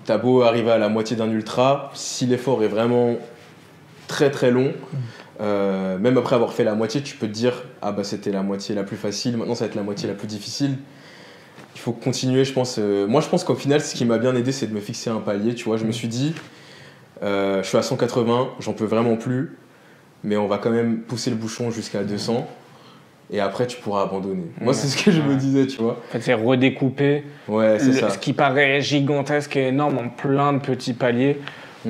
t'as beau arriver à la moitié d'un ultra, si l'effort est vraiment très très long, même après avoir fait la moitié, tu peux te dire c'était la moitié la plus facile, maintenant ça va être la moitié la plus difficile. Il faut continuer, je pense. Moi, je pense qu'au final, ce qui m'a bien aidé, c'est de me fixer un palier. Tu vois, je me suis dit, je suis à 180, j'en peux vraiment plus, mais on va quand même pousser le bouchon jusqu'à 200. et après tu pourras abandonner. Moi, c'est ce que je me disais, tu vois.
En fait, c'est redécouper
c'est ça.
ce qui paraît gigantesque et énorme en plein de petits paliers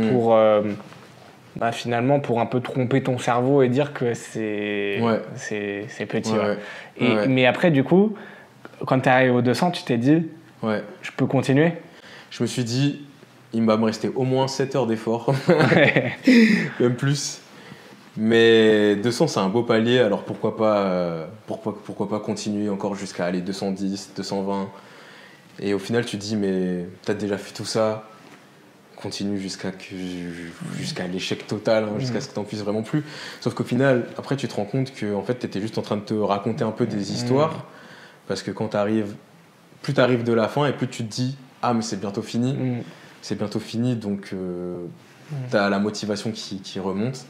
pour finalement pour un peu tromper ton cerveau et dire que c'est petit. Mais après, du coup, quand tu es arrivé aux 200, tu t'es dit je peux continuer.
Je me suis dit, il va me rester au moins 7 heures d'effort, même plus. Mais 200, c'est un beau palier, alors pourquoi pas continuer encore jusqu'à aller 210, 220. Et au final, tu te dis, mais t'as déjà fait tout ça, continue jusqu'à l'échec total, jusqu'à ce que t'en puisses vraiment plus. Sauf qu'au final, après, tu te rends compte que en fait, t'étais juste en train de te raconter un peu des histoires, parce que quand plus t'arrives de la fin, et plus tu te dis, ah, mais c'est bientôt fini. C'est bientôt fini, donc t'as la motivation qui remonte.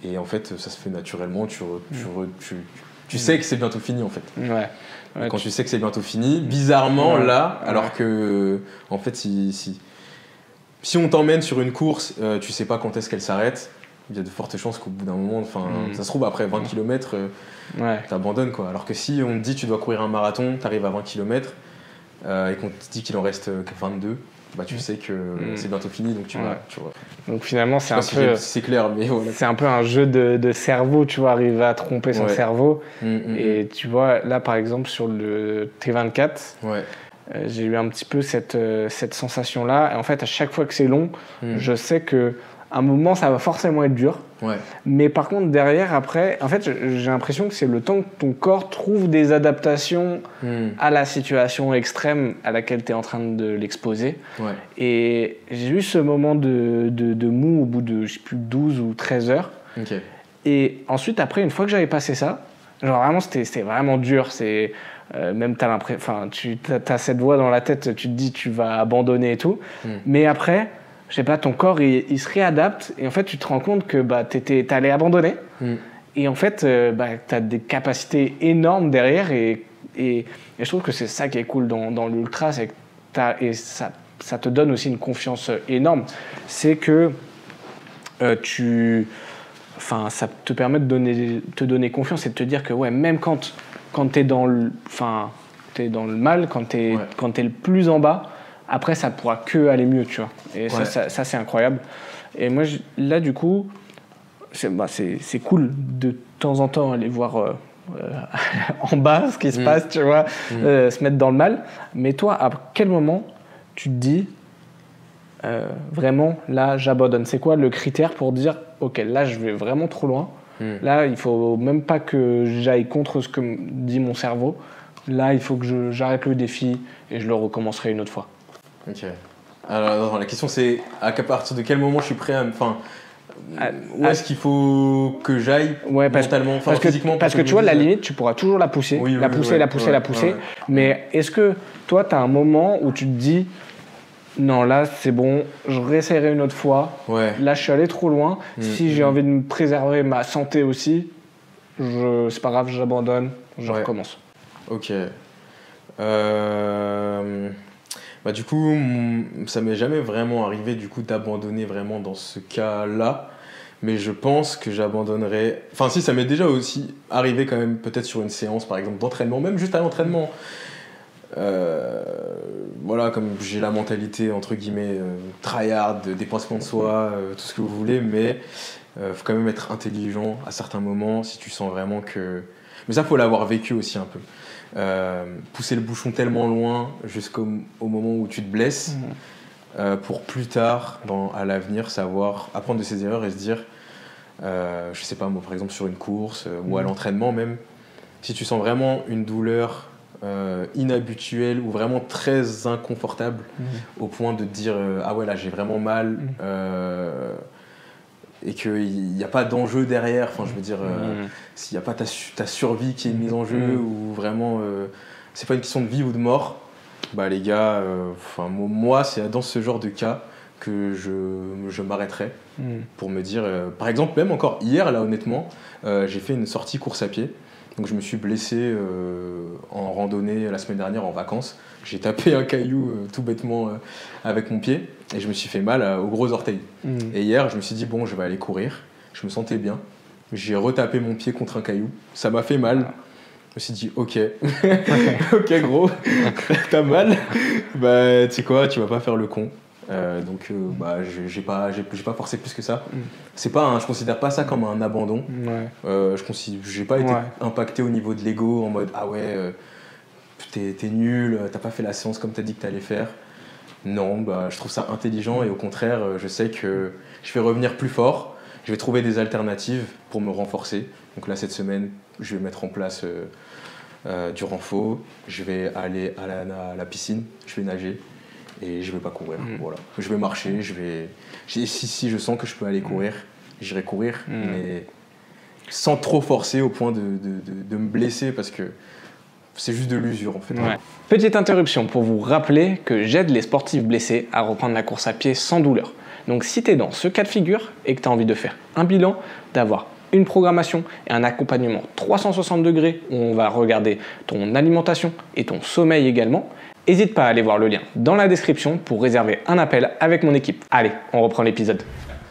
Et en fait, ça se fait naturellement. Tu sais que c'est bientôt fini, en fait. Et quand tu sais que c'est bientôt fini, bizarrement, alors que, en fait, si on t'emmène sur une course, tu sais pas quand est-ce qu'elle s'arrête, il y a de fortes chances qu'au bout d'un moment, ça se trouve, après 20 km, t'abandonnes, quoi. Alors que si on te dit tu dois courir un marathon, t'arrives à 20 km, et qu'on te dit qu'il en reste 22, bah tu sais que c'est bientôt fini, donc tu vois.
Donc finalement, c'est
c'est clair, mais voilà.
C'est un peu un jeu de cerveau, tu vois, arriver à tromper son cerveau. Et tu vois, là par exemple sur le T24, j'ai eu un petit peu cette sensation-là. Et en fait, à chaque fois que c'est long, je sais que un moment, ça va forcément être dur. Mais par contre, derrière, après, en fait, j'ai l'impression que c'est le temps que ton corps trouve des adaptations à la situation extrême à laquelle tu es en train de l'exposer. Et j'ai eu ce moment de mou au bout de, je sais plus, 12 ou 13 heures. Et ensuite, après, une fois que j'avais passé ça, genre vraiment, c'était vraiment dur. C'est... même t'as cette voix dans la tête, tu te dis tu vas abandonner et tout. Mais après... je sais pas, ton corps il se réadapte et en fait tu te rends compte que t'allais abandonner et en fait t'as des capacités énormes derrière et je trouve que c'est ça qui est cool dans l'ultra, c'est que ça te donne aussi une confiance énorme, c'est que ça te permet de te donner confiance et de te dire que même quand t'es dans le mal, quand t'es le plus en bas, après, ça pourra que aller mieux, tu vois. Et ça, c'est incroyable. Et moi, là, du coup, c'est cool de temps en temps aller voir en bas ce qui se passe, tu vois, se mettre dans le mal. Mais toi, à quel moment tu te dis, vraiment, là, j'abandonne? C'est quoi le critère pour dire, OK, là, je vais vraiment trop loin. Là, il faut même pas que j'aille contre ce que me dit mon cerveau. Là, il faut que j'arrête le défi et je le recommencerai une autre fois.
Ok. Alors, la question c'est à partir de quel moment je suis prêt où est-ce qu'il faut que j'aille mentalement, physiquement?
Parce que tu vois, la limite, tu pourras toujours la pousser, la pousser. Mais est-ce que toi, tu as un moment où tu te dis non, là, c'est bon, je réessayerai une autre fois. Là, je suis allé trop loin. Si j'ai envie de me préserver ma santé aussi, c'est pas grave, j'abandonne, je recommence.
Ok. Du coup, ça m'est jamais vraiment arrivé d'abandonner vraiment dans ce cas-là, mais je pense que j'abandonnerai. Enfin, si, ça m'est déjà aussi arrivé quand même, peut-être sur une séance par exemple d'entraînement, même juste à l'entraînement. Comme j'ai la mentalité entre guillemets tryhard, de dépassement de soi, tout ce que vous voulez, mais faut quand même être intelligent à certains moments si tu sens vraiment que. Mais ça, faut l'avoir vécu aussi un peu. Pousser le bouchon tellement loin jusqu'au moment où tu te blesses pour plus tard à l'avenir savoir apprendre de ses erreurs et se dire je sais pas moi par exemple sur une course ou à l'entraînement même, si tu sens vraiment une douleur inhabituelle ou vraiment très inconfortable au point de te dire ah ouais là j'ai vraiment mal et qu'il n'y a pas d'enjeu derrière, je veux dire, s'il n'y a pas ta survie qui est mise en jeu, ou vraiment, c'est pas une question de vie ou de mort, les gars, moi, c'est dans ce genre de cas que je m'arrêterai pour me dire, par exemple, même encore hier, là, honnêtement, j'ai fait une sortie course à pied, donc je me suis blessé en randonnée la semaine dernière en vacances. J'ai tapé un caillou tout bêtement avec mon pied et je me suis fait mal au gros orteil. Et hier, je me suis dit, bon, je vais aller courir. Je me sentais bien. J'ai retapé mon pied contre un caillou. Ça m'a fait mal. me suis dit, ok, ok gros, t'as mal, bah tu sais quoi, tu vas pas faire le con. Donc bah, j'ai pas forcé plus que ça. C'est pas je considère pas ça comme un abandon. J'ai pas été impacté au niveau de l'ego en mode ah ouais t'es nul, t'as pas fait la séance comme t'as dit que t'allais faire. Non, bah, je trouve ça intelligent et au contraire je sais que je vais revenir plus fort. Je vais trouver des alternatives pour me renforcer. Donc là cette semaine je vais mettre en place du renfort. Je vais aller à la piscine, je vais nager. Et je vais pas courir, voilà. Je vais marcher, si je sens que je peux aller courir, j'irai courir, mais sans trop forcer au point de me blesser parce que c'est juste de l'usure en fait.
Petite interruption pour vous rappeler que j'aide les sportifs blessés à reprendre la course à pied sans douleur. Donc si tu es dans ce cas de figure et que tu as envie de faire un bilan, d'avoir une programmation et un accompagnement 360 degrés où on va regarder ton alimentation et ton sommeil également, n'hésite pas à aller voir le lien dans la description pour réserver un appel avec mon équipe. Allez, on reprend l'épisode.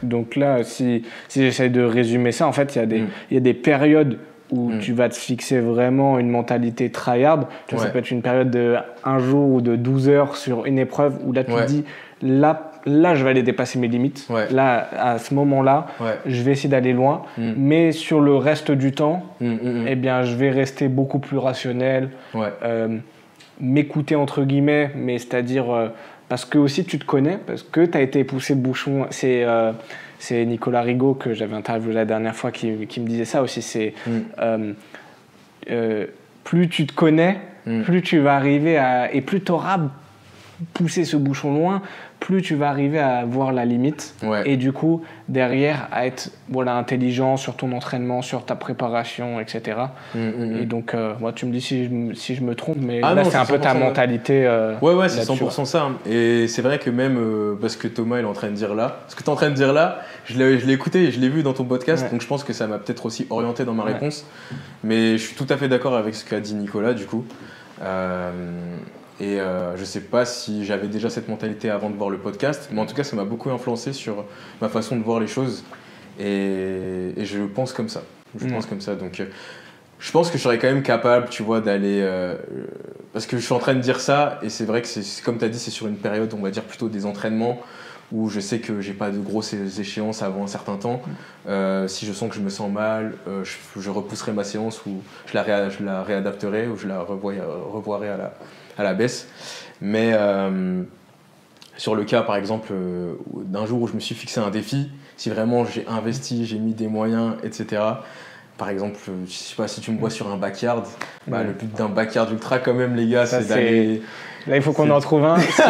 Donc là, si j'essaie de résumer ça, en fait, il y a des périodes où tu vas te fixer vraiment une mentalité tryhard. Ça peut être une période de 1 jour ou de 12 heures sur une épreuve où là, tu te dis, là, je vais aller dépasser mes limites. Là, à ce moment-là, je vais essayer d'aller loin. Mais sur le reste du temps, eh bien, je vais rester beaucoup plus rationnel. M'écouter entre guillemets, mais c'est-à-dire parce que aussi tu te connais, parce que tu as été poussé de bouchon. C'est Nicolas Rigaud que j'avais interviewé la dernière fois qui me disait ça aussi. C'est plus tu te connais, plus tu vas arriver et plus tu auras poussé ce bouchon loin, plus tu vas arriver à voir la limite et du coup derrière à être intelligent sur ton entraînement, sur ta préparation, etc. Et donc moi tu me dis si je me trompe, mais là c'est un peu ta mentalité.
C'est 100% ça. Hein. Et c'est vrai que même parce que Thomas il est en train de dire là, ce que tu es en train de dire là, je l'ai écouté et je l'ai vu dans ton podcast, donc je pense que ça m'a peut-être aussi orienté dans ma réponse. Mais je suis tout à fait d'accord avec ce qu'a dit Nicolas du coup. Et je sais pas si j'avais déjà cette mentalité avant de voir le podcast, mais en tout cas ça m'a beaucoup influencé sur ma façon de voir les choses et je pense comme ça. Donc je pense que je serais quand même capable, tu vois, d'aller parce que je suis en train de dire ça et c'est vrai que c'est comme tu as dit, c'est sur une période on va dire plutôt des entraînements où je sais que j'ai pas de grosses échéances avant un certain temps. Si je sens que je me sens mal, je repousserai ma séance ou je la réadapterai ou je la revoirai à la baisse. Mais sur le cas, par exemple, d'un jour où je me suis fixé un défi, si vraiment j'ai investi, j'ai mis des moyens, etc. Par exemple, je sais pas si tu me vois sur un backyard, le but d'un backyard ultra quand même, les gars, c'est d'aller...
Là, il faut qu'on en trouve un. Si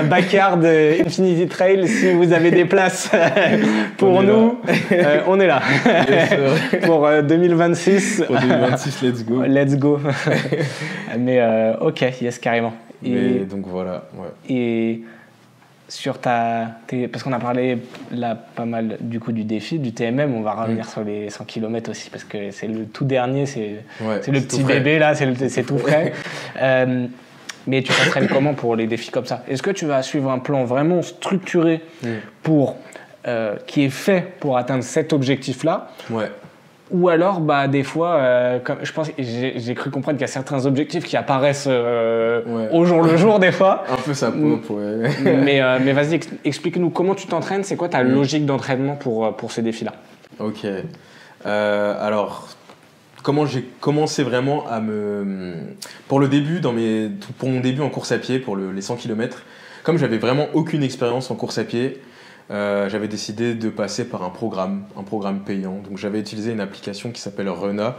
Backyard Infinity Trail, si vous avez des places pour nous, on est là. Pour 2026.
Pour 2026, let's go.
Let's go. Mais ok, yes, carrément.
Donc voilà.
Et sur parce qu'on a parlé là pas mal du coup du défi, du TMM, on va revenir sur les 100 km aussi parce que c'est le tout dernier, c'est le petit bébé là, c'est tout frais. Mais tu t'entraînes comment pour les défis comme ça? Est-ce que tu vas suivre un plan vraiment structuré qui est fait pour atteindre cet objectif-là? Ou alors, des fois, comme je pense, j'ai cru comprendre qu'il y a certains objectifs qui apparaissent au jour le jour des fois.
Un peu ça pop,
mais vas-y, explique-nous comment tu t'entraînes. C'est quoi ta logique d'entraînement pour ces défis-là?
Ok. Alors, comment j'ai commencé vraiment à pour le début, pour mon début en course à pied, pour les 100 km, comme j'avais vraiment aucune expérience en course à pied, j'avais décidé de passer par un programme payant. Donc j'avais utilisé une application qui s'appelle Rena,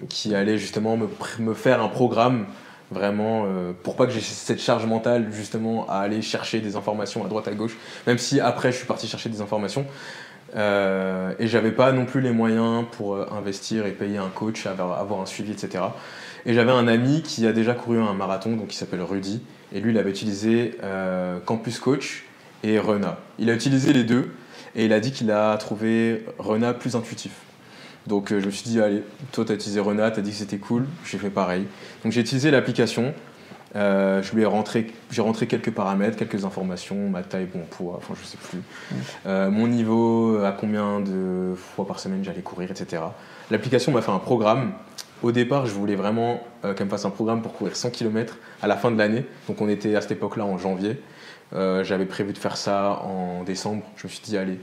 qui allait justement me faire un programme vraiment pour pas que j'ai cette charge mentale justement à aller chercher des informations à droite à gauche, même si après je suis parti chercher des informations. Et j'avais pas non plus les moyens pour investir et payer un coach, avoir un suivi, etc. Et j'avais un ami qui a déjà couru un marathon, donc qui s'appelle Rudy, et lui il avait utilisé Campus Coach et Rena. Il a utilisé les deux et il a dit qu'il a trouvé Rena plus intuitif. Donc je me suis dit allez, toi t'as utilisé Rena, t'as dit que c'était cool, j'ai fait pareil. Donc j'ai utilisé l'application J'ai rentré quelques paramètres, quelques informations, ma taille, mon poids, enfin je sais plus, mon niveau, à combien de fois par semaine j'allais courir, etc. L'application m'a fait un programme. Au départ, je voulais vraiment qu'elle me fasse un programme pour courir 100 km à la fin de l'année. Donc on était à cette époque-là en janvier. J'avais prévu de faire ça en décembre. Je me suis dit, allez,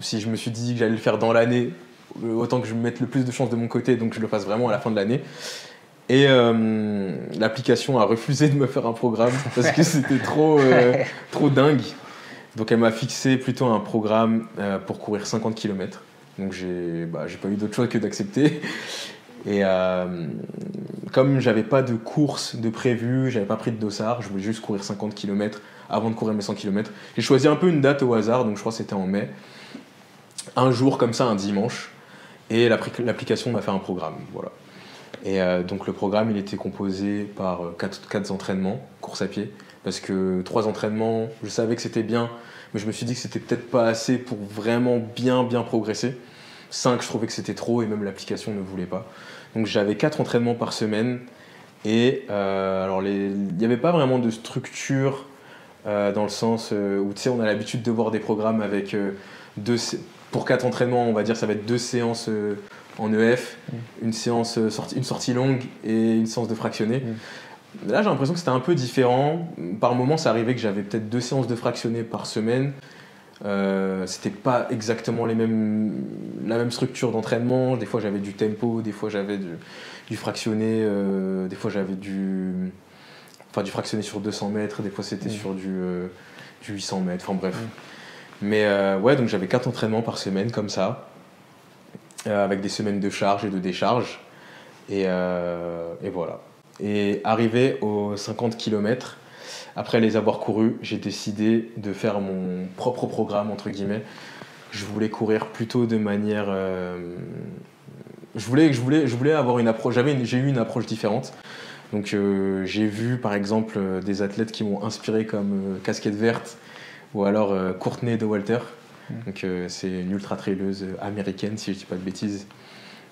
si je me suis dit que j'allais le faire dans l'année, autant que je me mette le plus de chance de mon côté, donc je le fasse vraiment à la fin de l'année. Et l'application a refusé de me faire un programme parce que c'était trop dingue. Donc elle m'a fixé plutôt un programme pour courir 50 km. Donc j'ai pas eu d'autre choix que d'accepter. Et comme j'avais pas de course de prévu, j'avais pas pris de dossard, je voulais juste courir 50 km avant de courir mes 100 km. J'ai choisi un peu une date au hasard, donc je crois que c'était en mai. Un jour comme ça, un dimanche. Et l'application m'a fait un programme. Voilà. Et donc le programme, il était composé par 4 entraînements, course à pied. Parce que 3 entraînements, je savais que c'était bien, mais je me suis dit que c'était peut-être pas assez pour vraiment bien progresser. 5, je trouvais que c'était trop et même l'application ne voulait pas. Donc j'avais 4 entraînements par semaine. Et alors il n'y avait pas vraiment de structure dans le sens où tu sais, on a l'habitude de voir des programmes avec pour 4 entraînements, on va dire ça va être 2 séances en EF, une sortie longue et une séance de fractionné. Là, j'ai l'impression que c'était un peu différent. Par moments, ça arrivait que j'avais peut-être 2 séances de fractionné par semaine. C'était pas exactement la même structure d'entraînement. Des fois, j'avais du tempo, des fois, j'avais du fractionné, des fois, j'avais du fractionné sur 200 mètres, des fois, c'était sur du 800 mètres. Enfin, bref. Mais ouais, donc j'avais 4 entraînements par semaine comme ça. Avec des semaines de charge et de décharge. Et voilà. Et arrivé aux 50 km, après les avoir courus, j'ai décidé de faire mon propre programme, entre guillemets. Je voulais courir plutôt de manière... Je voulais avoir une approche... J'ai eu une approche différente. Donc j'ai vu par exemple des athlètes qui m'ont inspiré comme Casquette Verte ou alors Courtney de Walter. Donc c'est une ultra-traileuse américaine, si je ne dis pas de bêtises.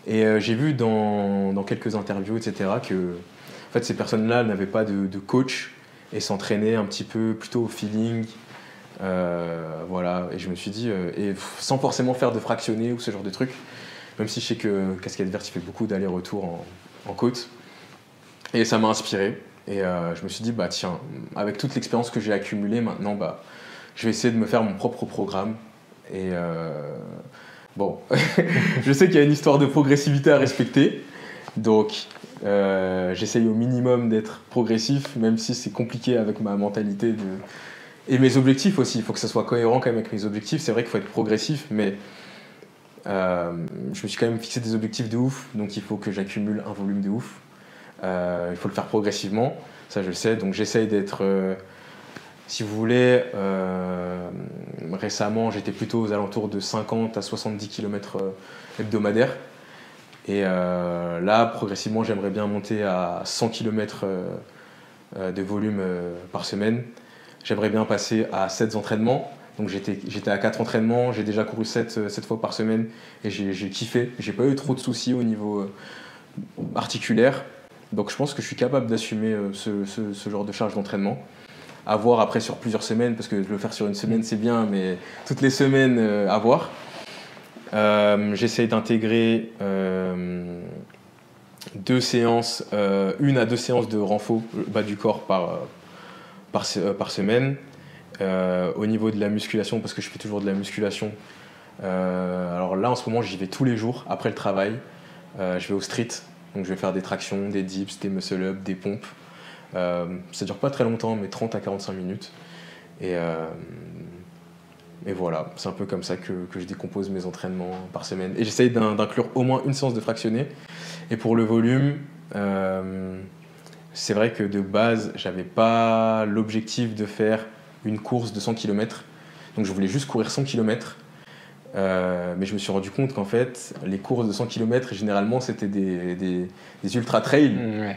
Et j'ai vu dans quelques interviews, etc., que en fait, ces personnes-là n'avaient pas de coach et s'entraînaient un petit peu plutôt au feeling. Voilà. Et je me suis dit, et sans forcément faire de fractionné ou ce genre de trucs, même si je sais que Casquette Verte il fait beaucoup d'allers-retours en côte. Et ça m'a inspiré. Et je me suis dit, bah tiens, avec toute l'expérience que j'ai accumulée maintenant, bah, je vais essayer de me faire mon propre programme. Et bon, je sais qu'il y a une histoire de progressivité à respecter, donc j'essaye au minimum d'être progressif, même si c'est compliqué avec ma mentalité et mes objectifs aussi. Il faut que ça soit cohérent quand même avec mes objectifs. C'est vrai qu'il faut être progressif, mais je me suis quand même fixé des objectifs de ouf, donc il faut que j'accumule un volume de ouf. Il faut le faire progressivement, ça je le sais, donc j'essaye d'être... Si vous voulez, récemment, j'étais plutôt aux alentours de 50 à 70 km hebdomadaires. Et là, progressivement, j'aimerais bien monter à 100 km de volume par semaine. J'aimerais bien passer à 7 entraînements. Donc j'étais à 4 entraînements, j'ai déjà couru 7 fois par semaine et j'ai kiffé. J'ai pas eu trop de soucis au niveau articulaire. Donc je pense que je suis capable d'assumer ce genre de charge d'entraînement. À voir après sur plusieurs semaines, parce que le faire sur une semaine c'est bien, mais toutes les semaines à voir. J'essaye d'intégrer 2 séances, 1 à 2 séances de renfort bas du corps par semaine. Au niveau de la musculation, parce que je fais toujours de la musculation, alors là en ce moment j'y vais tous les jours après le travail. Je vais au street, donc je vais faire des tractions, des dips, des muscle-up, des pompes. Ça dure pas très longtemps, mais 30 à 45 minutes. Et voilà, c'est un peu comme ça que je décompose mes entraînements par semaine. Et j'essaye d'inclure au moins une séance de fractionné. Et pour le volume, c'est vrai que de base, j'avais pas l'objectif de faire une course de 100 km. Donc je voulais juste courir 100 km. Mais je me suis rendu compte qu'en fait, les courses de 100 km, généralement, c'était des ultra-trails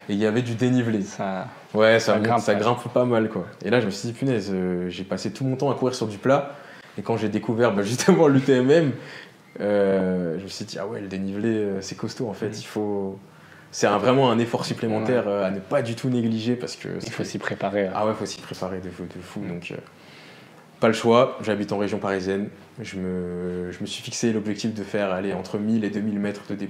et il y avait du dénivelé. Ça grimpe pas mal, quoi. Et là, je me suis dit, punaise, j'ai passé tout mon temps à courir sur du plat. Et quand j'ai découvert justement l'UTMM, je me suis dit, ah ouais, le dénivelé, c'est costaud, en fait. vraiment un effort supplémentaire à ne pas du tout négliger parce que
il faut s'y préparer.
Ah ouais, faut s'y préparer de fou. Donc pas le choix. J'habite en région parisienne. Je me suis fixé l'objectif de faire entre 1000 et 2000 mètres de D+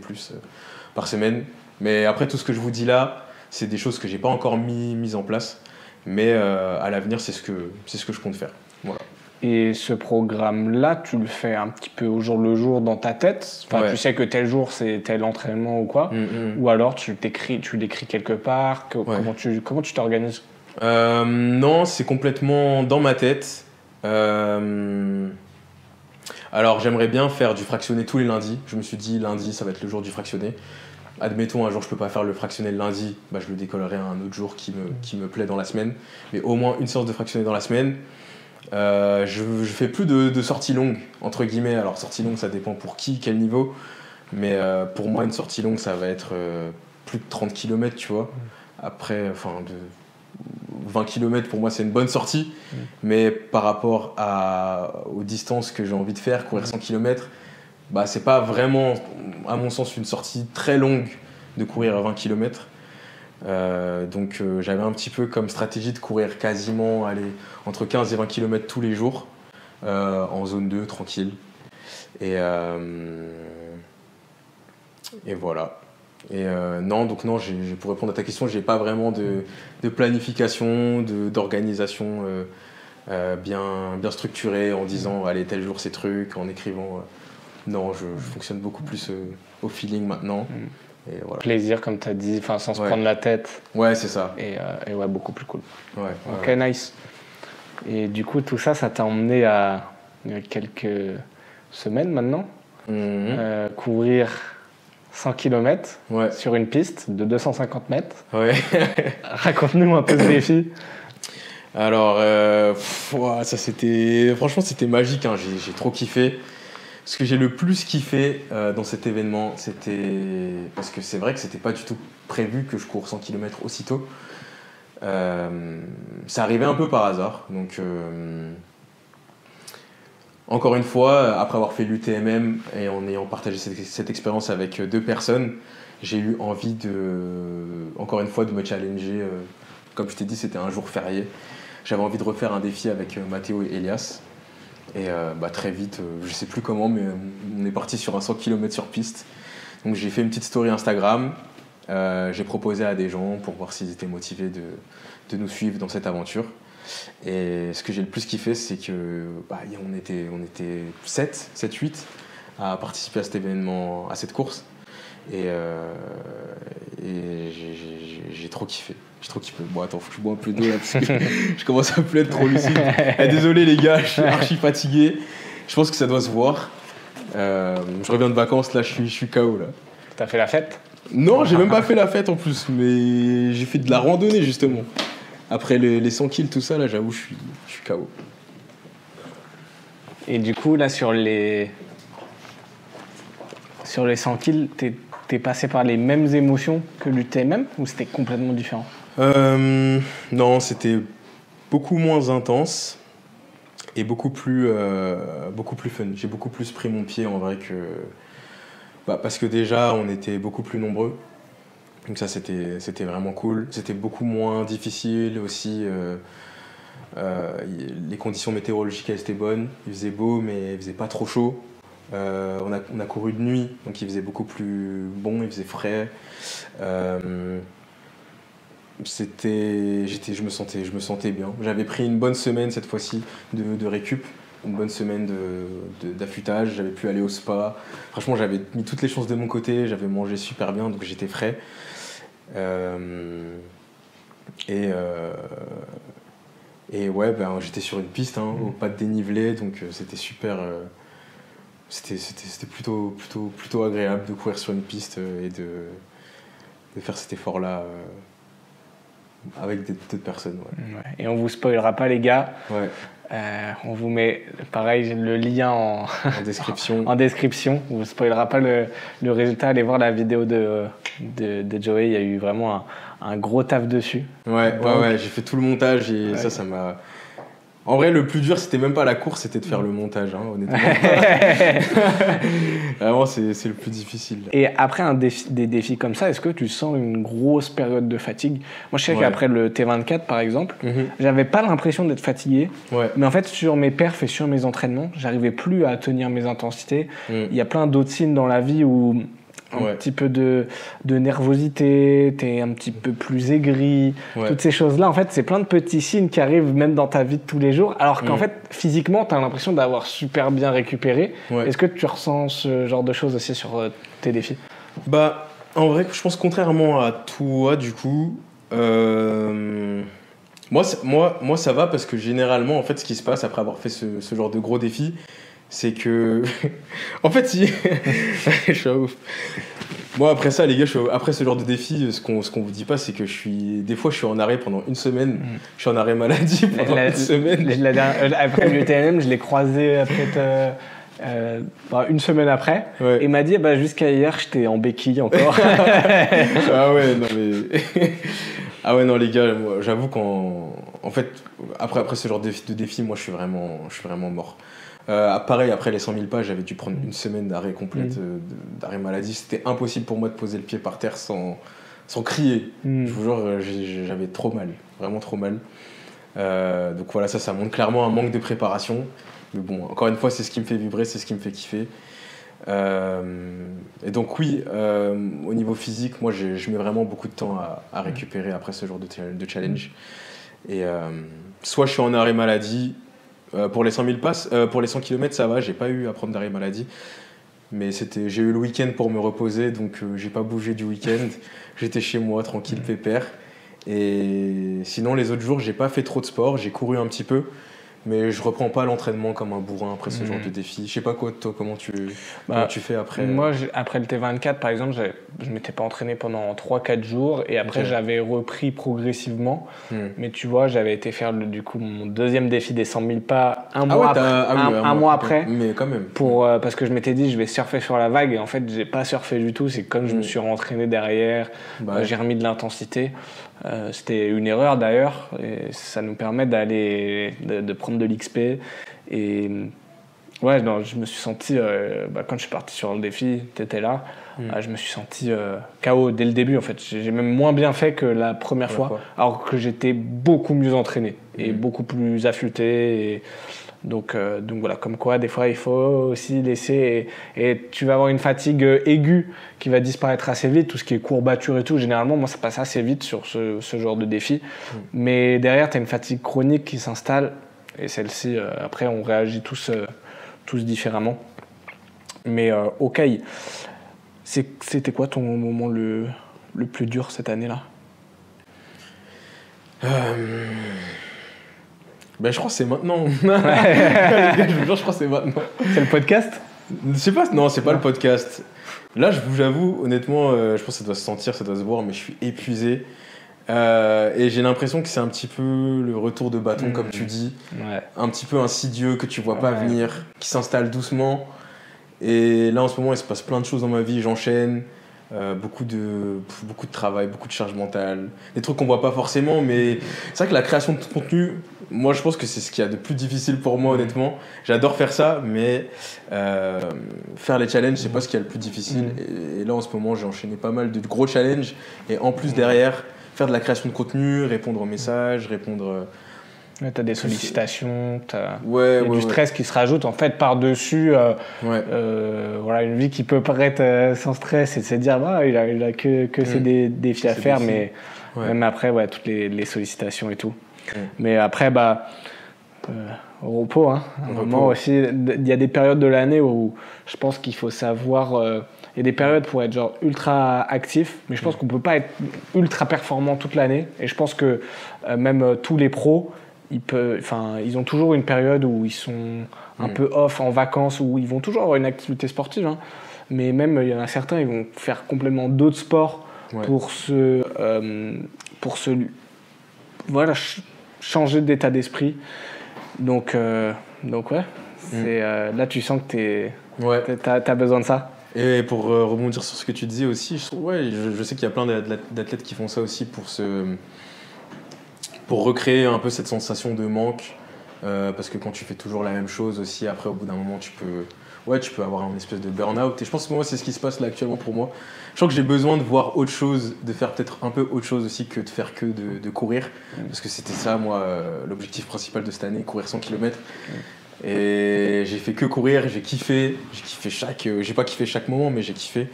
par semaine. Mais après, tout ce que je vous dis là, c'est des choses que j'ai pas encore mis en place. Mais à l'avenir, c'est ce que je compte faire. Voilà.
Et ce programme-là, tu le fais un petit peu au jour le jour dans ta tête. Enfin, tu sais que tel jour, c'est tel entraînement ou quoi. Ou alors, tu l'écris quelque part. Comment tu t'organises?
Non, c'est complètement dans ma tête. Alors, j'aimerais bien faire du fractionné tous les lundis. Je me suis dit, lundi, ça va être le jour du fractionné. Admettons, un jour, je peux pas faire le fractionné le lundi. Je le décollerai à un autre jour qui me plaît dans la semaine. Mais au moins une séance de fractionné dans la semaine. Je fais plus de sorties longues, entre guillemets. Alors, sorties longues, ça dépend pour qui, quel niveau. Mais pour moi, une sortie longue, ça va être plus de 30 km, tu vois. Après, de 20 km, pour moi, c'est une bonne sortie. Mais par rapport aux distances que j'ai envie de faire, courir 100 km, c'est pas vraiment, à mon sens, une sortie très longue de courir 20 km. Donc j'avais un petit peu comme stratégie de courir quasiment entre 15 et 20 km tous les jours en zone 2, tranquille. Et voilà. Et non, pour répondre à ta question, j'ai pas vraiment de planification, d'organisation bien structurée en disant allez, tel jour ces trucs, en écrivant. Non, je fonctionne beaucoup plus au feeling maintenant. Et voilà.
Plaisir, comme tu as dit, sans se prendre la tête.
Ouais, c'est ça.
Et ouais, beaucoup plus cool.
Ouais,
ok, nice. Et du coup, tout ça t'a emmené à, il y a quelques semaines maintenant, courir 100 km sur une piste de 250 mètres.
Ouais.
Raconte-nous un peu ce défi.
Alors, franchement, c'était magique. Hein. J'ai trop kiffé. Ce que j'ai le plus kiffé dans cet événement, c'était parce que c'est vrai que c'était pas du tout prévu que je cours 100 km aussitôt. Ça arrivait un peu par hasard. Donc, encore une fois, après avoir fait l'UTMM et en ayant partagé cette expérience avec 2 personnes, j'ai eu envie encore une fois, de me challenger. Comme je t'ai dit, c'était un jour férié. J'avais envie de refaire un défi avec Mathéo et Elias. Et très vite, je sais plus comment, mais on est parti sur un 100 km sur piste. Donc j'ai fait une petite story Instagram. J'ai proposé à des gens pour voir s'ils étaient motivés de nous suivre dans cette aventure. Et ce que j'ai le plus kiffé, c'est que on était 7-8 à participer à cet événement, à cette course. Et j'ai trop kiffé. J'ai trop kiffé. Bon, attends, faut que je bois un peu d'eau là parce que je commence à plus être trop lucide. Désolé les gars, je suis archi fatigué. Je pense que ça doit se voir. Je reviens de vacances, là, je suis KO là.
T'as fait la fête?
Non, j'ai même pas fait la fête en plus, mais j'ai fait de la randonnée justement. Après les 100 kills, tout ça, là, j'avoue, je suis KO.
Et du coup, là, sur les 100 kills, t'es passé par les mêmes émotions que l'UTMM ou c'était complètement différent?
Non, c'était beaucoup moins intense et beaucoup plus fun. J'ai beaucoup plus pris mon pied en vrai que... parce que déjà, on était beaucoup plus nombreux. Donc ça, c'était vraiment cool. C'était beaucoup moins difficile aussi. Les conditions météorologiques, elles étaient bonnes. Il faisait beau, mais il faisait pas trop chaud. On a couru de nuit, donc il faisait beaucoup plus bon, il faisait frais. Je me sentais bien. J'avais pris une bonne semaine cette fois-ci de récup, une bonne semaine d'affûtage. J'avais pu aller au spa. Franchement, j'avais mis toutes les chances de mon côté. J'avais mangé super bien, donc j'étais frais. Et ouais, j'étais sur une piste, au pas de dénivelé, donc c'était super. C'était plutôt agréable de courir sur une piste et de faire cet effort-là avec d'autres personnes. Ouais.
Ouais. Et on vous spoilera pas, les gars.
Ouais.
On vous met, pareil, le lien en
description.
En description. On vous spoilera pas le résultat. Allez voir la vidéo de Joey. Il y a eu vraiment un gros taf dessus.
Ouais, j'ai fait tout le montage et ça m'a... En vrai, le plus dur, c'était même pas la course, c'était de faire le montage, hein, honnêtement. Vraiment, c'est le plus difficile.
Et après des défis comme ça, est-ce que tu sens une grosse période de fatigue? Moi, je sais qu'après le T24, par exemple, j'avais pas l'impression d'être fatigué. Ouais. Mais en fait, sur mes perfs et sur mes entraînements, j'arrivais plus à tenir mes intensités. Il y a plein d'autres signes dans la vie où un petit peu de nervosité, t'es un petit peu plus aigri, toutes ces choses-là, en fait, c'est plein de petits signes qui arrivent même dans ta vie de tous les jours, alors qu'en fait, physiquement, t'as l'impression d'avoir super bien récupéré. Est-ce que tu ressens ce genre de choses aussi sur tes défis?
Bah, en vrai, je pense contrairement à toi, du coup, moi, ça va parce que généralement, en fait, ce qui se passe après avoir fait ce genre de gros défi, c'est que en fait si je suis ouf. Moi après ça les gars, après ce genre de défi, ce qu'on vous dit pas, c'est que des fois je suis en arrêt pendant une semaine. Je suis en arrêt maladie pendant une semaine.
Après l'UTMM, je l'ai croisé peut-être une semaine après, et il m'a dit jusqu'à hier j'étais en béquille encore.
Ah ouais non mais ah ouais non les gars, moi, j'avoue en fait après ce genre de défi, moi je suis vraiment mort. Pareil, après les 100 000 pas, j'avais dû prendre une semaine d'arrêt complète, d'arrêt maladie. C'était impossible pour moi de poser le pied par terre sans crier. Je vous jure, j'avais trop mal, vraiment trop mal. Donc voilà, ça montre clairement un manque de préparation. Mais bon, encore une fois, c'est ce qui me fait vibrer, c'est ce qui me fait kiffer. Et donc oui, au niveau physique, moi je mets vraiment beaucoup de temps à récupérer après ce genre de challenge. Et soit je suis en arrêt maladie. Pour les 100 000 passes, pour les 100 km, ça va, j'ai pas eu à prendre d'arrêt maladie. Mais j'ai eu le week-end pour me reposer, donc j'ai pas bougé du week-end. J'étais chez moi, tranquille, pépère. Et sinon, les autres jours, j'ai pas fait trop de sport, j'ai couru un petit peu. Mais je reprends pas l'entraînement comme un bourrin après ce genre de défi. Je sais pas quoi, toi, comment tu fais après
Moi, après le T24, par exemple, je m'étais pas entraîné pendant 3-4 jours et après j'avais repris progressivement. Mais tu vois, j'avais été faire du coup mon deuxième défi des 100 000 pas un mois après.
Mais quand même.
Parce que je m'étais dit, je vais surfer sur la vague et en fait, j'ai pas surfé du tout. C'est comme je me suis rentraîné derrière, j'ai remis de l'intensité. C'était une erreur d'ailleurs, et ça nous permet de prendre de l'XP. Et ouais, non, je me suis senti, quand je suis parti sur le défi, t'étais là, je me suis senti KO dès le début en fait. J'ai même moins bien fait que la première fois, alors que j'étais beaucoup mieux entraîné et beaucoup plus affûté. Donc voilà, comme quoi des fois il faut aussi laisser et tu vas avoir une fatigue aiguë qui va disparaître assez vite, tout ce qui est courbature et tout, généralement moi ça passe assez vite sur ce genre de défi, mais derrière tu as une fatigue chronique qui s'installe et celle-ci après on réagit tous différemment. Mais ok, c'était quoi ton moment le plus dur cette année-là?
Ben, je crois que c'est maintenant. Les gars, je vous jure, je crois que c'est maintenant.
C'est le podcast?
Je sais pas, non, c'est pas le podcast. Là, j'avoue, honnêtement, je pense que ça doit se sentir, ça doit se voir, mais je suis épuisé. Et j'ai l'impression que c'est un petit peu le retour de bâton, comme tu dis. Un petit peu insidieux, que tu vois pas venir, qui s'installe doucement. Et là, en ce moment, il se passe plein de choses dans ma vie, j'enchaîne. Beaucoup de travail, beaucoup de charge mentale, des trucs qu'on voit pas forcément, mais c'est vrai que la création de contenu, moi je pense que c'est ce qu'il y a de plus difficile pour moi honnêtement. J'adore faire ça, mais faire les challenges, c'est pas ce qu'il y a le plus difficile. Et là en ce moment j'ai enchaîné pas mal de gros challenges, et en plus derrière, faire de la création de contenu, répondre aux messages,
t'as des sollicitations, t'as du stress qui se rajoute en fait par-dessus. Voilà, une vie qui peut paraître sans stress et de se dire il a que ces défis à faire, mais même après toutes les sollicitations et tout. Mais après au repos, hein. Un moment aussi, il y a des périodes de l'année où je pense qu'il faut savoir. Il y a des périodes pour être genre ultra actif, mais je pense qu'on peut pas être ultra performant toute l'année. Et je pense que même tous les pros, ils ont toujours une période où ils sont un peu off, en vacances, où ils vont toujours avoir une activité sportive, hein. Mais même il y en a certains, ils vont faire complètement d'autres sports pour changer d'état d'esprit. Donc là tu sens que t'as besoin de ça.
Et pour rebondir sur ce que tu disais aussi, je sais qu'il y a plein d'athlètes qui font ça aussi pour recréer un peu cette sensation de manque parce que quand tu fais toujours la même chose aussi, après au bout d'un moment tu peux avoir une espèce de burn-out. Et je pense que moi c'est ce qui se passe là actuellement pour moi. Je sens que j'ai besoin de voir autre chose, de faire peut-être un peu autre chose aussi que de faire que de courir. Parce que c'était ça moi l'objectif principal de cette année, courir 100 km. Et j'ai fait que courir, j'ai kiffé j'ai pas kiffé chaque moment mais j'ai kiffé.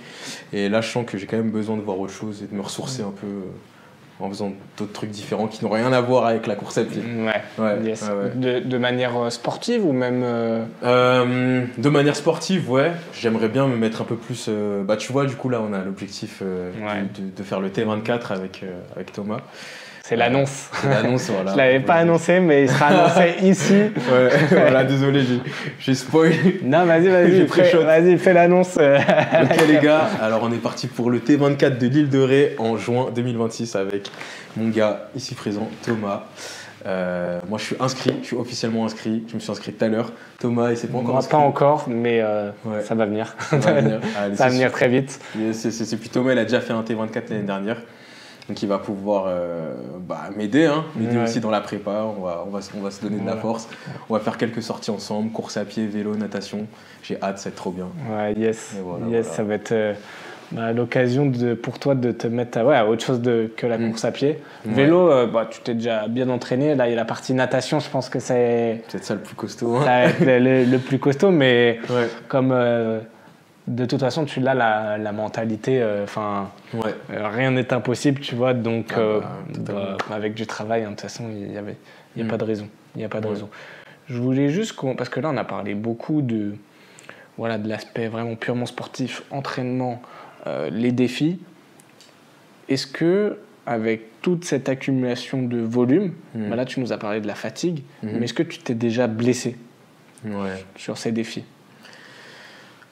Et là je sens que j'ai quand même besoin de voir autre chose et de me ressourcer un peu en faisant d'autres trucs différents qui n'ont rien à voir avec la course à pied.
Yes. De manière sportive ou même
de manière sportive, ouais. J'aimerais bien me mettre un peu plus... tu vois, du coup, là, on a l'objectif de faire le T24 avec Thomas.
C'est l'annonce.
C'est l'annonce, voilà.
Je l'avais pas annoncé, mais il sera annoncé ici.
Voilà, désolé, j'ai spoil.
Non, vas-y, fais l'annonce.
Ok les gars, alors on est parti pour le T24 de l'Île de Ré en juin 2026 avec mon gars ici présent, Thomas. Moi je suis officiellement inscrit, je me suis inscrit tout à l'heure. Thomas il s'est pas encore inscrit.
Pas encore, mais ça va venir. Ça va venir très vite.
C'est puis Thomas, il a déjà fait un T24 l'année dernière. Donc il va pouvoir m'aider aussi dans la prépa, on va se donner de la force. On va faire quelques sorties ensemble, course à pied, vélo, natation. J'ai hâte, ça va être trop bien.
Ouais, voilà. Ça va être l'occasion pour toi de te mettre à autre chose que la course à pied. Vélo, tu t'es déjà bien entraîné. Là, il y a la partie natation, je pense que c'est
peut-être ça le plus costaud.
Ça va être le plus costaud, mais comme... de toute façon, tu l'as la mentalité, rien n'est impossible, tu vois, donc avec du travail, de toute façon, il n'y a pas de raison. Il n'y a pas de raison. Je voulais juste, parce que là, on a parlé beaucoup de l'aspect vraiment purement sportif, entraînement, les défis. Est-ce que, avec toute cette accumulation de volume, là, tu nous as parlé de la fatigue, mais est-ce que tu t'es déjà blessé sur ces défis ?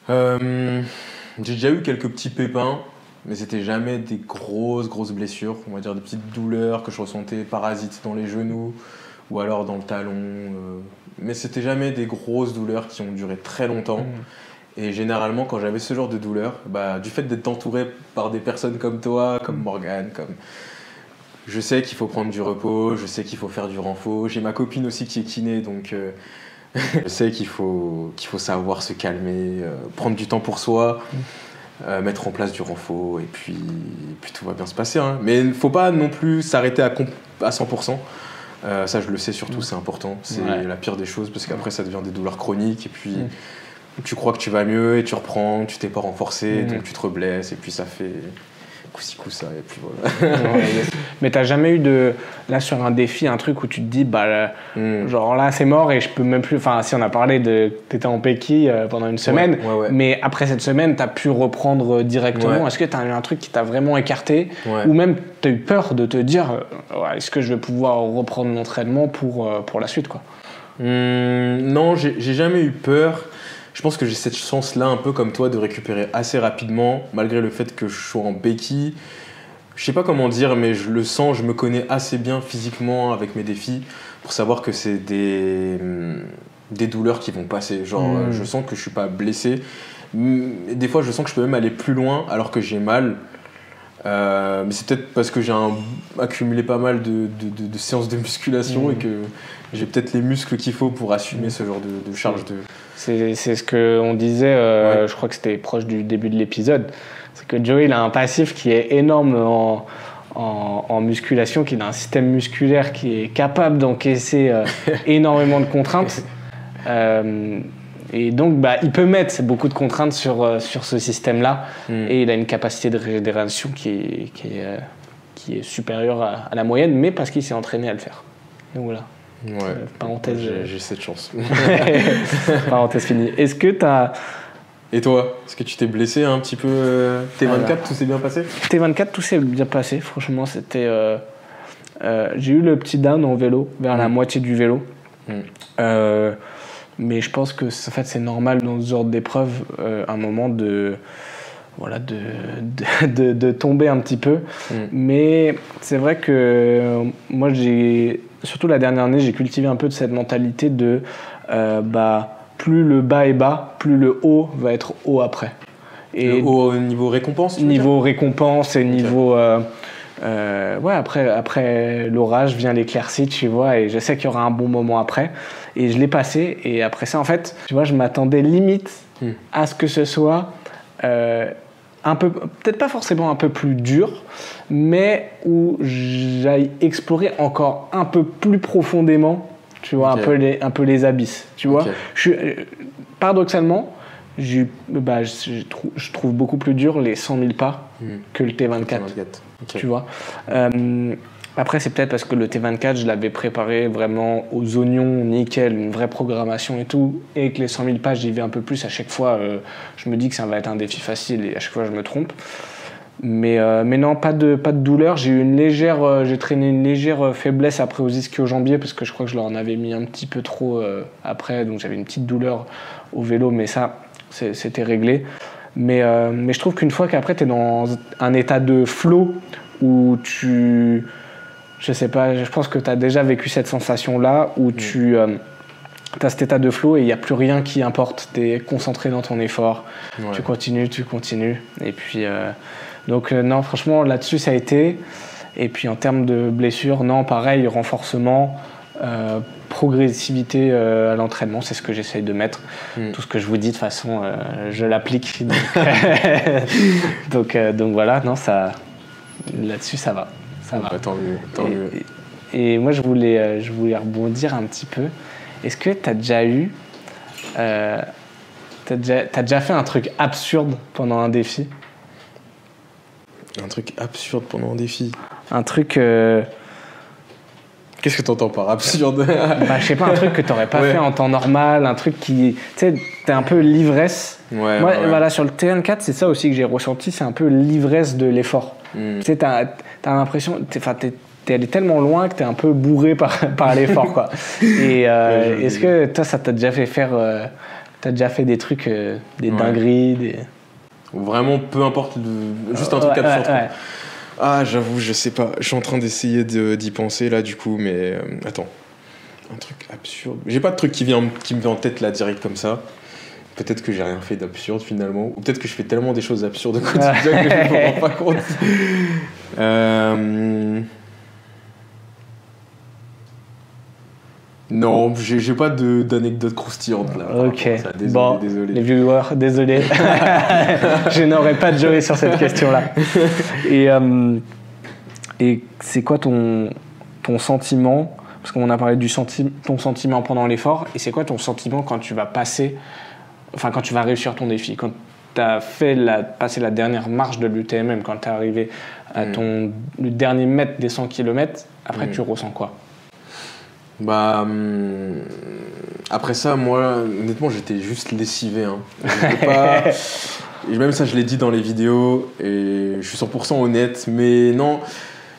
J'ai déjà eu quelques petits pépins, mais c'était jamais des grosses blessures, on va dire des petites douleurs que je ressentais, parasites dans les genoux ou alors dans le talon, mais c'était jamais des grosses douleurs qui ont duré très longtemps. Et généralement quand j'avais ce genre de douleurs, du fait d'être entouré par des personnes comme toi, comme Morgane, je sais qu'il faut prendre du repos, je sais qu'il faut faire du renfo, j'ai ma copine aussi qui est kiné, donc je sais qu'il faut savoir se calmer, prendre du temps pour soi, mettre en place du renfo, et puis tout va bien se passer. Mais il ne faut pas non plus s'arrêter à 100%. Ça, je le sais surtout, c'est important. C'est la pire des choses, parce qu'après, ça devient des douleurs chroniques, et puis tu crois que tu vas mieux, et tu reprends, tu t'es pas renforcé, donc tu te reblesses, et puis ça fait... coup-ci, coup-ça, et puis voilà.
Mais t'as jamais eu là sur un défi, un truc où tu te dis genre là c'est mort et je peux même plus, si on a parlé t'étais en béquille pendant une semaine, mais après cette semaine t'as pu reprendre directement. Est-ce que t'as eu un truc qui t'a vraiment écarté ou même t'as eu peur de te dire est-ce que je vais pouvoir reprendre l'entraînement pour la suite quoi?
Non, j'ai jamais eu peur. Je pense que j'ai cette chance-là, un peu comme toi, de récupérer assez rapidement, malgré le fait que je sois en béquille. Je sais pas comment dire, mais je le sens, je me connais assez bien physiquement avec mes défis pour savoir que c'est des douleurs qui vont passer. Genre, je sens que je suis pas blessé. Des fois, je sens que je peux même aller plus loin alors que j'ai mal. Mais c'est peut-être parce que j'ai accumulé pas mal de séances de musculation et que j'ai peut-être les muscles qu'il faut pour assumer ce genre de charge de...
C'est ce qu'on disait, je crois que c'était proche du début de l'épisode, c'est que Joey il a un passif qui est énorme en musculation, qu'il a un système musculaire qui est capable d'encaisser énormément de contraintes. Et donc il peut mettre beaucoup de contraintes sur ce système-là et il a une capacité de régénération qui est supérieure à la moyenne, mais parce qu'il s'est entraîné à le faire. Donc voilà. Parenthèse.
J'ai cette chance.
Parenthèse finie. Est-ce que t'as...
Et toi, est-ce que tu t'es blessé un petit peu T24, tout s'est bien passé?
T24, tout s'est bien passé. Franchement, c'était... j'ai eu le petit down en vélo, vers la moitié du vélo. Mais je pense que en fait, c'est normal dans ce genre d'épreuve, un moment de tomber un petit peu. Mais c'est vrai que moi, surtout la dernière année, j'ai cultivé un peu de cette mentalité de plus le bas est bas, plus le haut va être haut après.
Et le haut au niveau récompense,
niveau récompense et niveau Ouais, après l'orage vient l'éclaircie, tu vois, et je sais qu'il y aura un bon moment après. Et je l'ai passé, et après ça, en fait, tu vois, je m'attendais limite à ce que ce soit un peu, peut-être pas forcément un peu plus dur, mais où j'aille explorer encore un peu plus profondément, tu vois, un peu les abysses, tu vois. Paradoxalement, je trouve beaucoup plus dur les 100 000 pas que le T24. Tu vois. Après, c'est peut-être parce que le T24, je l'avais préparé vraiment aux oignons, nickel, une vraie programmation et tout, et que les 100 000 pas, j'y vais un peu plus à chaque fois. Je me dis que ça va être un défi facile et à chaque fois, je me trompe. Mais non, pas de douleur. J'ai traîné une légère faiblesse après aux ischio-jambiers parce que je crois que je leur en avais mis un petit peu trop après, donc j'avais une petite douleur au vélo, mais ça, c'était réglé. Mais je trouve qu'une fois qu'après, tu es dans un état de flow où je sais pas, je pense que tu as déjà vécu cette sensation-là où tu as cet état de flow et il n'y a plus rien qui importe. Tu es concentré dans ton effort. Ouais. Tu continues. Et puis, donc, non, franchement, là-dessus, ça a été. Et puis, en termes de blessures, non, pareil, renforcement. Progressivité à l'entraînement, c'est ce que j'essaye de mettre. Tout ce que je vous dis, de toute façon, je l'applique. Donc voilà, non, ça, là-dessus, ça va. Ça va.
Tant mieux.
Et moi, je voulais rebondir un petit peu. Est-ce que tu as déjà eu... t'as déjà fait un truc absurde pendant un défi ?
Un truc absurde pendant un défi ?
Un truc...
Qu'est-ce que tu entends par absurde ?
Je sais pas, un truc que tu n'aurais pas fait en temps normal, un truc qui... Tu sais, t'es un peu l'ivresse. Voilà, sur le T24, c'est ça aussi que j'ai ressenti, c'est un peu l'ivresse de l'effort. Tu sais, t'as l'impression... T'es allé tellement loin que t'es un peu bourré par l'effort, quoi. Et est-ce que toi, ça t'a déjà fait faire... t'as déjà fait des trucs, des dingueries,
Vraiment, peu importe, juste un truc absurde. Ouais. Ah, j'avoue, je sais pas. Je suis en train d'essayer d'y penser là, du coup, mais attends. Un truc absurde. J'ai pas de truc qui me vient en tête là, direct comme ça. Peut-être que j'ai rien fait d'absurde finalement. Ou peut-être que je fais tellement des choses absurdes au quotidien que je me rends pas compte. Non, j'ai pas d'anecdote croustillante là.
Ok, ça, désolé. Les viewers, désolé. Je n'aurais pas de jouer sur cette question-là. Et c'est quoi ton sentiment ? Parce qu'on a parlé ton sentiment pendant l'effort. Et c'est quoi ton sentiment quand tu vas quand tu vas réussir ton défi ? Quand tu as passé la dernière marche de l'UTMM, quand tu es arrivé à le dernier mètre des 100 km, après tu ressens quoi ?
Après ça, moi, honnêtement, j'étais juste lessivé. Et même ça, je l'ai dit dans les vidéos, et je suis 100% honnête, mais non,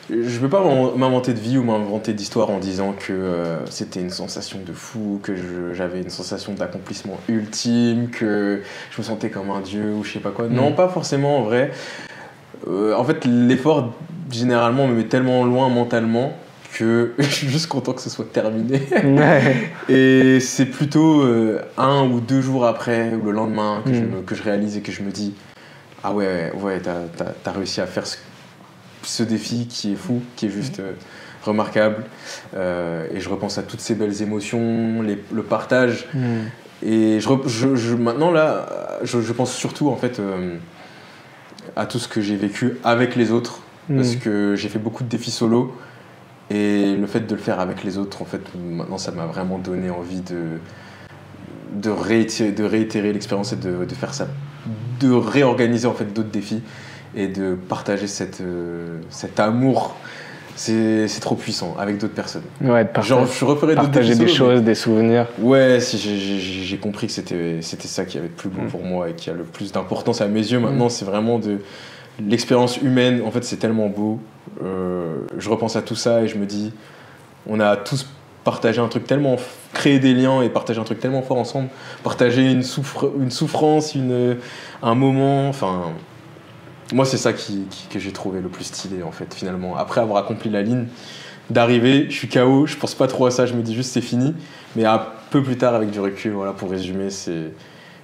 je veux pas m'inventer de vie ou m'inventer d'histoire en disant que c'était une sensation de fou, que j'avais une sensation d'accomplissement ultime, que je me sentais comme un dieu ou je sais pas quoi. Non, pas forcément en vrai. En fait, l'effort, généralement, me met tellement loin mentalement que je suis juste content que ce soit terminé. Et c'est plutôt 1 ou 2 jours après ou le lendemain que je réalise et que je me dis ah ouais t'as réussi à faire ce défi qui est fou, qui est juste remarquable, et je repense à toutes ces belles émotions, le partage, et maintenant là je pense surtout en fait à tout ce que j'ai vécu avec les autres, parce que j'ai fait beaucoup de défis solo. Et le fait de le faire avec les autres, en fait, maintenant, ça m'a vraiment donné envie de réitérer l'expérience et de faire ça, de réorganiser en fait d'autres défis et de partager cet amour. C'est trop puissant avec d'autres personnes.
Ouais,
genre, je referais
partager des choses, des souvenirs.
Ouais, j'ai compris que c'était ça qui avait le plus beau pour moi et qui a le plus d'importance à mes yeux. Maintenant, c'est vraiment l'expérience humaine. En fait, c'est tellement beau. Je repense à tout ça et je me dis, on a tous partagé un truc tellement, créé des liens et partagé un truc tellement fort ensemble, partager une souffrance, un moment, enfin, moi c'est ça que j'ai trouvé le plus stylé en fait finalement. Après avoir accompli la ligne d'arrivée, je suis KO, je pense pas trop à ça, je me dis juste c'est fini, mais un peu plus tard avec du recul, voilà, pour résumer,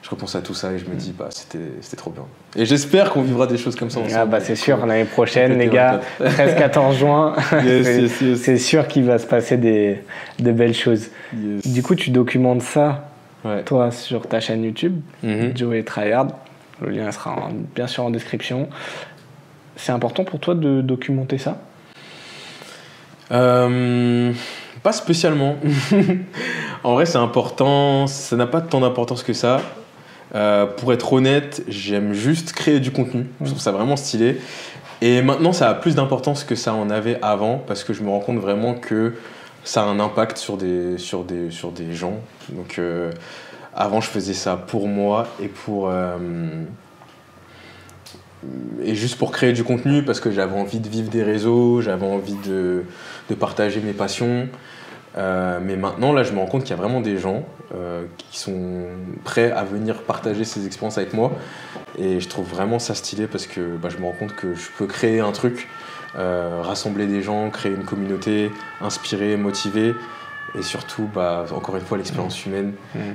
je repense à tout ça et je me dis, c'était trop bien. Et j'espère qu'on vivra des choses comme ça ensemble.
C'est sûr, l'année prochaine, les gars, 13-14 juin, c'est sûr qu'il va se passer de belles choses.
Yes.
Du coup, tu documentes ça, toi, sur ta chaîne YouTube, Joey Tryhard. Le lien sera bien sûr en description. C'est important pour toi de documenter ça ?
Pas spécialement. En vrai, c'est important. Ça n'a pas tant d'importance que ça. Pour être honnête, j'aime juste créer du contenu. Je trouve ça vraiment stylé. Et maintenant, ça a plus d'importance que ça en avait avant parce que je me rends compte vraiment que ça a un impact sur des gens. Donc, avant, je faisais ça pour moi et juste pour créer du contenu parce que j'avais envie de vivre des réseaux, j'avais envie de partager mes passions. Mais maintenant, là, je me rends compte qu'il y a vraiment des gens qui sont prêts à venir partager ces expériences avec moi. Et je trouve vraiment ça stylé parce que je me rends compte que je peux créer un truc, rassembler des gens, créer une communauté, inspirer, motiver. Et surtout, encore une fois, l'expérience humaine.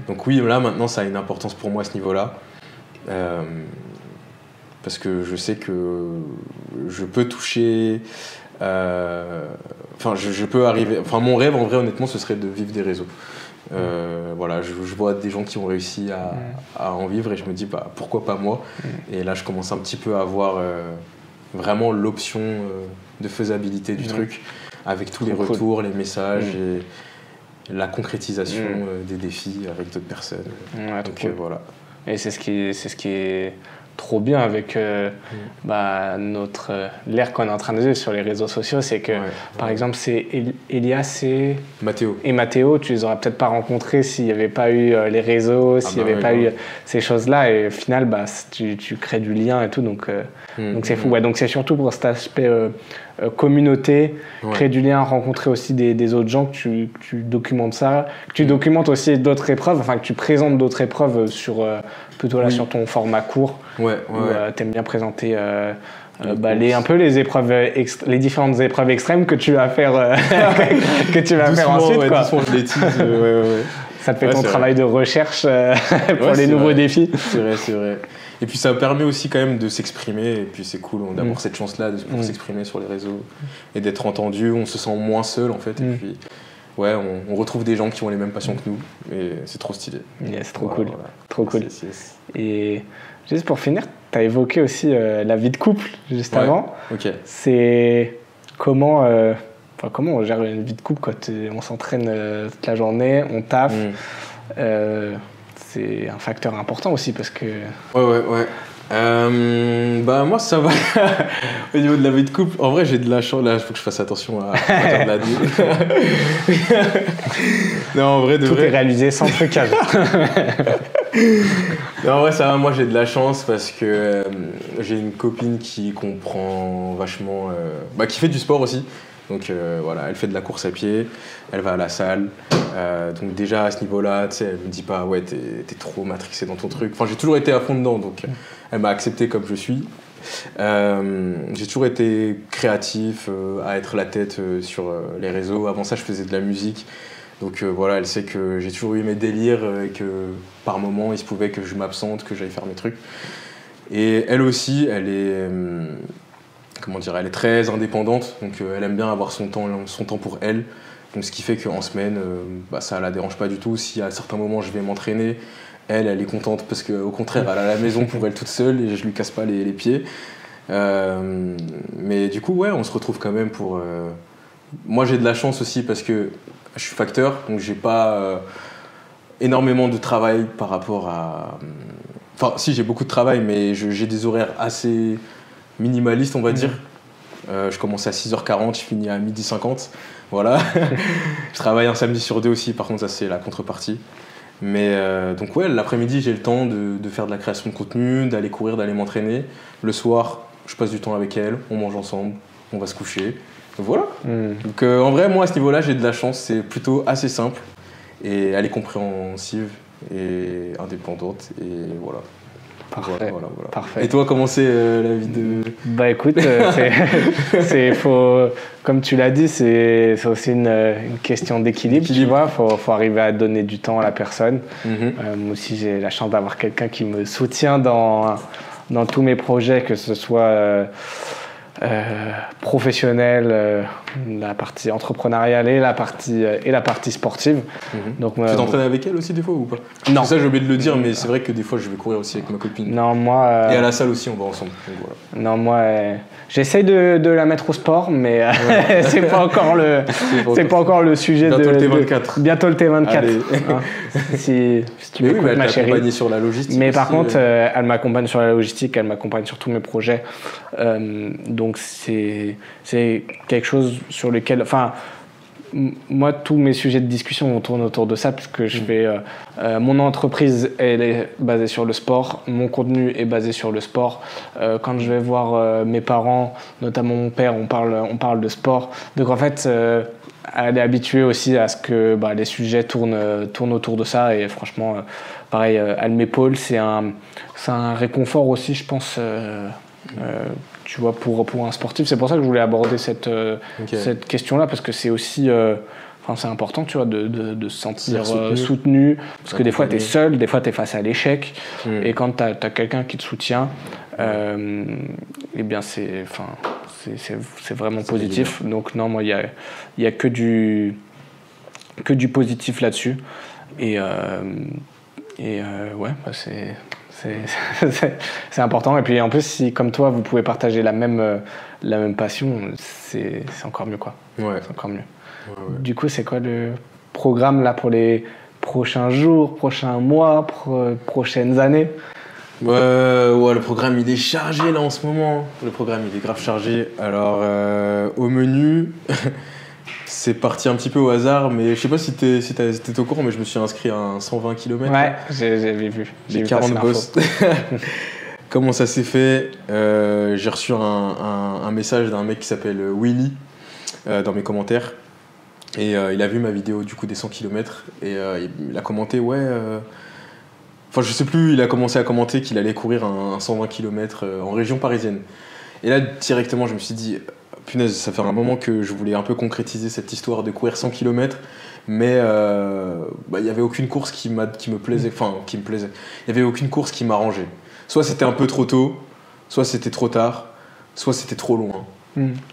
Donc oui, là, maintenant, ça a une importance pour moi à ce niveau-là. Parce que je sais que je peux toucher... je peux arriver... Enfin, mon rêve, en vrai, honnêtement, ce serait de vivre des réseaux. Voilà, je vois des gens qui ont réussi à en vivre et je me dis, pourquoi pas moi ? Et là, je commence un petit peu à avoir vraiment l'option de faisabilité du truc, avec tous les retours, les messages et la concrétisation des défis avec d'autres personnes. Donc voilà.
Et c'est ce qui est trop bien avec l'ère qu'on est en train de vivre sur les réseaux sociaux, c'est que par exemple c'est Elias et Mathéo, tu les aurais peut-être pas rencontrés s'il n'y avait pas eu les réseaux, s'il n'y avait pas eu ces choses-là, et au final tu crées du lien et tout, donc c'est fou. Donc c'est surtout pour cet aspect communauté, créer du lien, rencontrer aussi des autres gens, que tu documentes ça, que tu documentes aussi d'autres épreuves, enfin que tu présentes d'autres épreuves sur plutôt là sur ton format court, où t'aimes bien présenter les épreuves, les différentes épreuves extrêmes que tu vas faire, que tu vas faire ensuite.
Doucement, je les tease,
Ça te fait ton travail de recherche pour les nouveaux défis.
C'est vrai. Et puis ça permet aussi quand même de s'exprimer, et puis c'est cool d'avoir cette chance-là pour s'exprimer sur les réseaux et d'être entendu, on se sent moins seul en fait, et puis on retrouve des gens qui ont les mêmes passions que nous, et c'est trop stylé.
C'est trop cool, trop cool. Et juste pour finir, tu as évoqué aussi la vie de couple juste avant. C'est comment on gère une vie de couple quand on s'entraîne toute la journée, on taffe. C'est un facteur important aussi parce que...
moi ça va au niveau de la vie de couple. En vrai j'ai de la chance, là il faut que je fasse attention à faire de la non, en vrai,
tout est réalisé sans trucage.
Non, en vrai ça va, moi j'ai de la chance parce que j'ai une copine qui comprend vachement, qui fait du sport aussi. Donc elle fait de la course à pied, elle va à la salle. Donc déjà à ce niveau-là, tu sais, elle me dit pas t'es trop matrixé dans ton truc. Enfin, j'ai toujours été à fond dedans, donc elle m'a accepté comme je suis. J'ai toujours été créatif, à être la tête sur les réseaux. Avant ça, je faisais de la musique. Donc elle sait que j'ai toujours eu mes délires et que par moment, il se pouvait que je m'absente, que j'aille faire mes trucs. Et elle aussi, elle est très indépendante, donc elle aime bien avoir son temps pour elle. Donc ce qui fait qu'en semaine, ça la dérange pas du tout. Si à certains moments je vais m'entraîner, elle est contente parce qu'au contraire, elle a la maison pour elle toute seule et je lui casse pas les pieds. Mais du coup, on se retrouve quand même pour... Moi j'ai de la chance aussi parce que je suis facteur, donc j'ai pas énormément de travail par rapport à... Enfin si, j'ai beaucoup de travail, mais j'ai des horaires assez... minimaliste on va dire. Je commence à 6h40, je finis à 12h50. Voilà. Je travaille un samedi sur 2 aussi, par contre ça c'est la contrepartie. Mais donc l'après-midi j'ai le temps de faire de la création de contenu, d'aller courir, d'aller m'entraîner. Le soir je passe du temps avec elle, on mange ensemble, on va se coucher. Donc voilà. Donc en vrai moi à ce niveau-là j'ai de la chance, c'est plutôt assez simple. Et elle est compréhensive et indépendante et voilà.
Parfait.
Voilà.
Parfait.
Et toi, comment c'est la vie de...
Bah écoute, comme tu l'as dit, c'est aussi une question d'équilibre, tu vois. Faut arriver à donner du temps à la personne. Moi aussi, j'ai la chance d'avoir quelqu'un qui me soutient dans tous mes projets, que ce soit professionnel, la partie entrepreneuriale et la partie sportive.
Donc, tu t'entraînes avec elle aussi des fois ou pas?
Non.
Ça, j'ai oublié de le dire, mais c'est vrai que des fois, je vais courir aussi avec ma copine.
Non, moi...
Et à la salle aussi, on va ensemble. Donc, voilà.
Non, moi, j'essaye de la mettre au sport, mais c'est pas encore le sujet
bientôt le T24.
Bientôt le T24. Hein, si tu m'écoutes, ma chérie.
Elle sur la logistique.
Mais par contre, elle m'accompagne sur la logistique, elle m'accompagne sur tous mes projets. Donc c'est quelque chose sur lequel... Enfin, moi, tous mes sujets de discussion vont tourner autour de ça, puisque je fais mon entreprise, elle est basée sur le sport, mon contenu est basé sur le sport. Quand je vais voir mes parents, notamment mon père, on parle de sport. Donc en fait, elle est habituée aussi à ce que les sujets tournent autour de ça, et franchement, pareil, elle m'épaule. C'est un réconfort aussi, je pense. Tu vois, pour un sportif, c'est pour ça que je voulais aborder cette question-là, parce que c'est aussi, c'est important, tu vois, de se sentir soutenu, parce que des fois, tu es seul, des fois, tu es face à l'échec, et quand tu as quelqu'un qui te soutient, eh bien, c'est vraiment positif. Évident. Donc, non, moi, il y a que du positif là-dessus, et ouais, c'est important. Et puis en plus, si comme toi vous pouvez partager la même passion, c'est encore mieux, quoi.
Ouais.
C'est encore mieux. Ouais. Du coup, c'est quoi le programme là pour les prochains jours, prochains mois, prochaines années?
Le programme il est chargé là en ce moment. Le programme il est grave chargé. Alors au menu c'est parti un petit peu au hasard, mais je sais pas si t'étais au courant, mais je me suis inscrit à un 120 km.
Ouais, j'avais vu.
J'ai 40 boss. Comment ça s'est fait? J'ai reçu un message d'un mec qui s'appelle Willy dans mes commentaires. Et il a vu ma vidéo du coup des 100 km. Et il a commenté, Enfin, je sais plus, il a commencé à commenter qu'il allait courir un 120 km en région parisienne. Et là, directement, je me suis dit... Punaise, ça fait un moment que je voulais un peu concrétiser cette histoire de courir 100 km, mais il n'y avait aucune course qui me plaisait. Il n'y avait aucune course qui m'arrangeait. Soit c'était un peu trop tôt, soit c'était trop tard, soit c'était trop loin.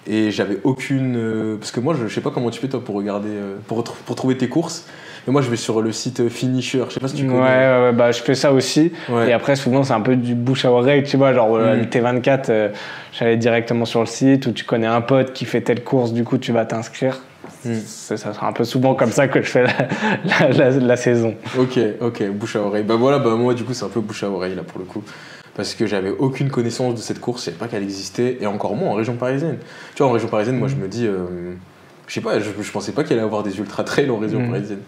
Et j'avais aucune... parce que moi, je ne sais pas comment tu fais toi pour regarder, pour trouver tes courses. Mais moi, je vais sur le site Finisher. Je sais pas si tu connais.
Ouais, je fais ça aussi. Ouais. Et après, souvent, c'est un peu du bouche à oreille, tu vois. Genre, le T24, j'allais directement sur le site où tu connais un pote qui fait telle course, du coup, tu vas t'inscrire. Ça sera un peu souvent comme ça que je fais la saison.
Ok, bouche à oreille. Moi, du coup, c'est un peu bouche à oreille, là, pour le coup. Parce que j'avais aucune connaissance de cette course, je savais pas qu'elle existait, et encore moins en région parisienne. Tu vois, en région parisienne, moi, je me dis... je sais pas, je pensais pas qu'il allait avoir des ultra-trails en région parisienne.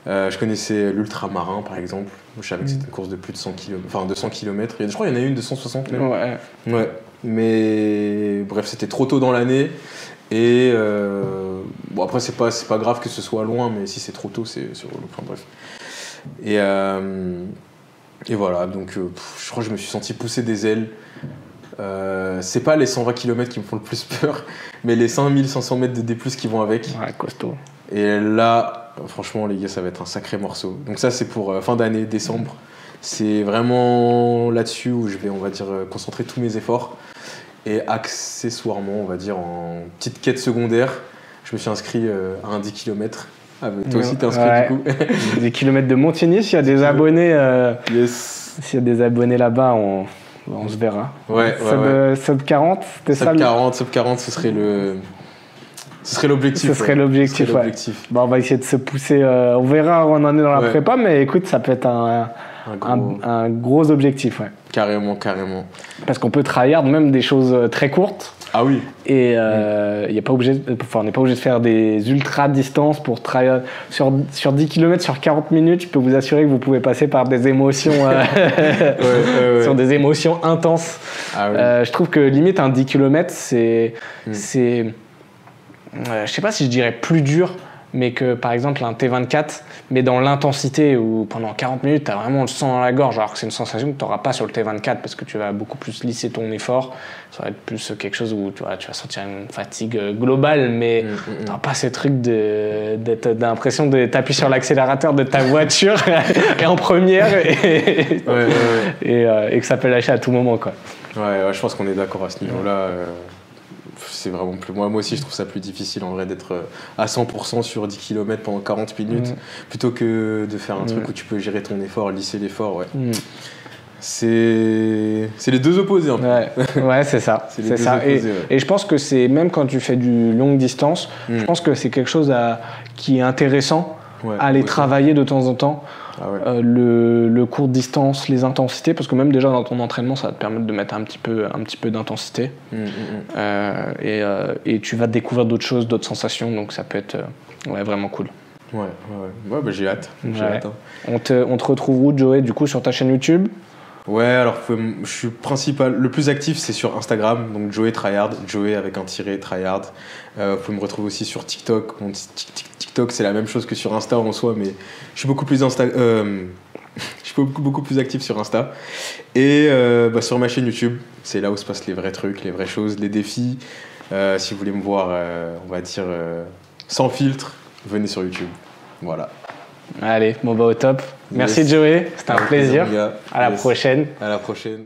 Je connaissais l'ultramarin par exemple. Je savais que c'était une course de plus de 100 km, enfin de 100 km. Je crois qu'il y en a une de 160 même. Ouais. Mais bref, c'était trop tôt dans l'année. Et après, c'est pas grave que ce soit loin, mais si c'est trop tôt, c'est sur le plan. Bref. Et voilà, donc je crois que je me suis senti pousser des ailes. C'est pas les 120 km qui me font le plus peur, mais les 5500 mètres de D+, qui vont avec.
Ouais, costaud.
Et là, franchement, les gars, ça va être un sacré morceau. Donc ça, c'est pour fin d'année, décembre. C'est vraiment là-dessus où je vais, on va dire, concentrer tous mes efforts. Et accessoirement, on va dire, en petite quête secondaire, je me suis inscrit à un 10 km. Ah, toi aussi, t'es inscrit du coup.
10 km de Montigny, s'il y a des abonnés.
Yes.
S'il y a des abonnés là-bas, on se verra. Sub 40, c'était ça?
Sub 40, ce serait l'objectif.
Ce serait l'objectif. Bon, on va essayer de se pousser. On verra où on en est dans la prépa, mais écoute, ça peut être un gros objectif. Ouais.
Carrément.
Parce qu'on peut tryhard même des choses très courtes.
Ah oui.
Et on n'est pas obligé de faire des ultra distances pour tryhard. Sur 10 km, sur 40 minutes, je peux vous assurer que vous pouvez passer par des émotions, sur des émotions intenses. Ah oui. Je trouve que limite un 10 km, c'est je sais pas si je dirais plus dur, mais que par exemple un T24, mais dans l'intensité où pendant 40 minutes, tu as vraiment le sang dans la gorge, alors que c'est une sensation que tu n'auras pas sur le T24 parce que tu vas beaucoup plus lisser ton effort. Ça va être plus quelque chose où tu vas sentir une fatigue globale, mais tu n'auras pas ce truc d'impression de t'appuyer sur l'accélérateur de ta voiture et en première et que ça peut lâcher à tout moment, quoi.
Ouais, je pense qu'on est d'accord à ce niveau-là. C'est vraiment plus... Moi aussi, je trouve ça plus difficile en vrai d'être à 100% sur 10 km pendant 40 minutes plutôt que de faire un truc où tu peux gérer ton effort, lisser l'effort. Ouais. C'est les deux opposés un peu.
Ouais, c'est ça.
C'est ça. Opposés,
et je pense que c'est, même quand tu fais du longue distance, je pense que c'est quelque chose qui est intéressant à aller travailler de temps en temps.
Ah ouais.
Le court distance, les intensités, parce que même déjà dans ton entraînement, ça va te permettre de mettre un petit peu d'intensité. Et tu vas découvrir d'autres choses, d'autres sensations, donc ça peut être vraiment cool.
Ouais, bah, j'ai hâte. Hein.
On te retrouve où, Joey, du coup, sur ta chaîne YouTube?
Ouais, alors je suis le plus actif, c'est sur Instagram, donc Joey Tryhard, Joey avec un tiret Tryhard. Vous pouvez me retrouver aussi sur TikTok. Bon, TikTok, c'est la même chose que sur Insta en soi, mais je suis beaucoup plus beaucoup plus actif sur Insta. Et sur ma chaîne YouTube, c'est là où se passent les vrais trucs, les vraies choses, les défis. Si vous voulez me voir, on va dire sans filtre, venez sur YouTube. Voilà.
Allez, au top. Merci Joey, c'était un plaisir.
Gars.
À la prochaine.
À la prochaine.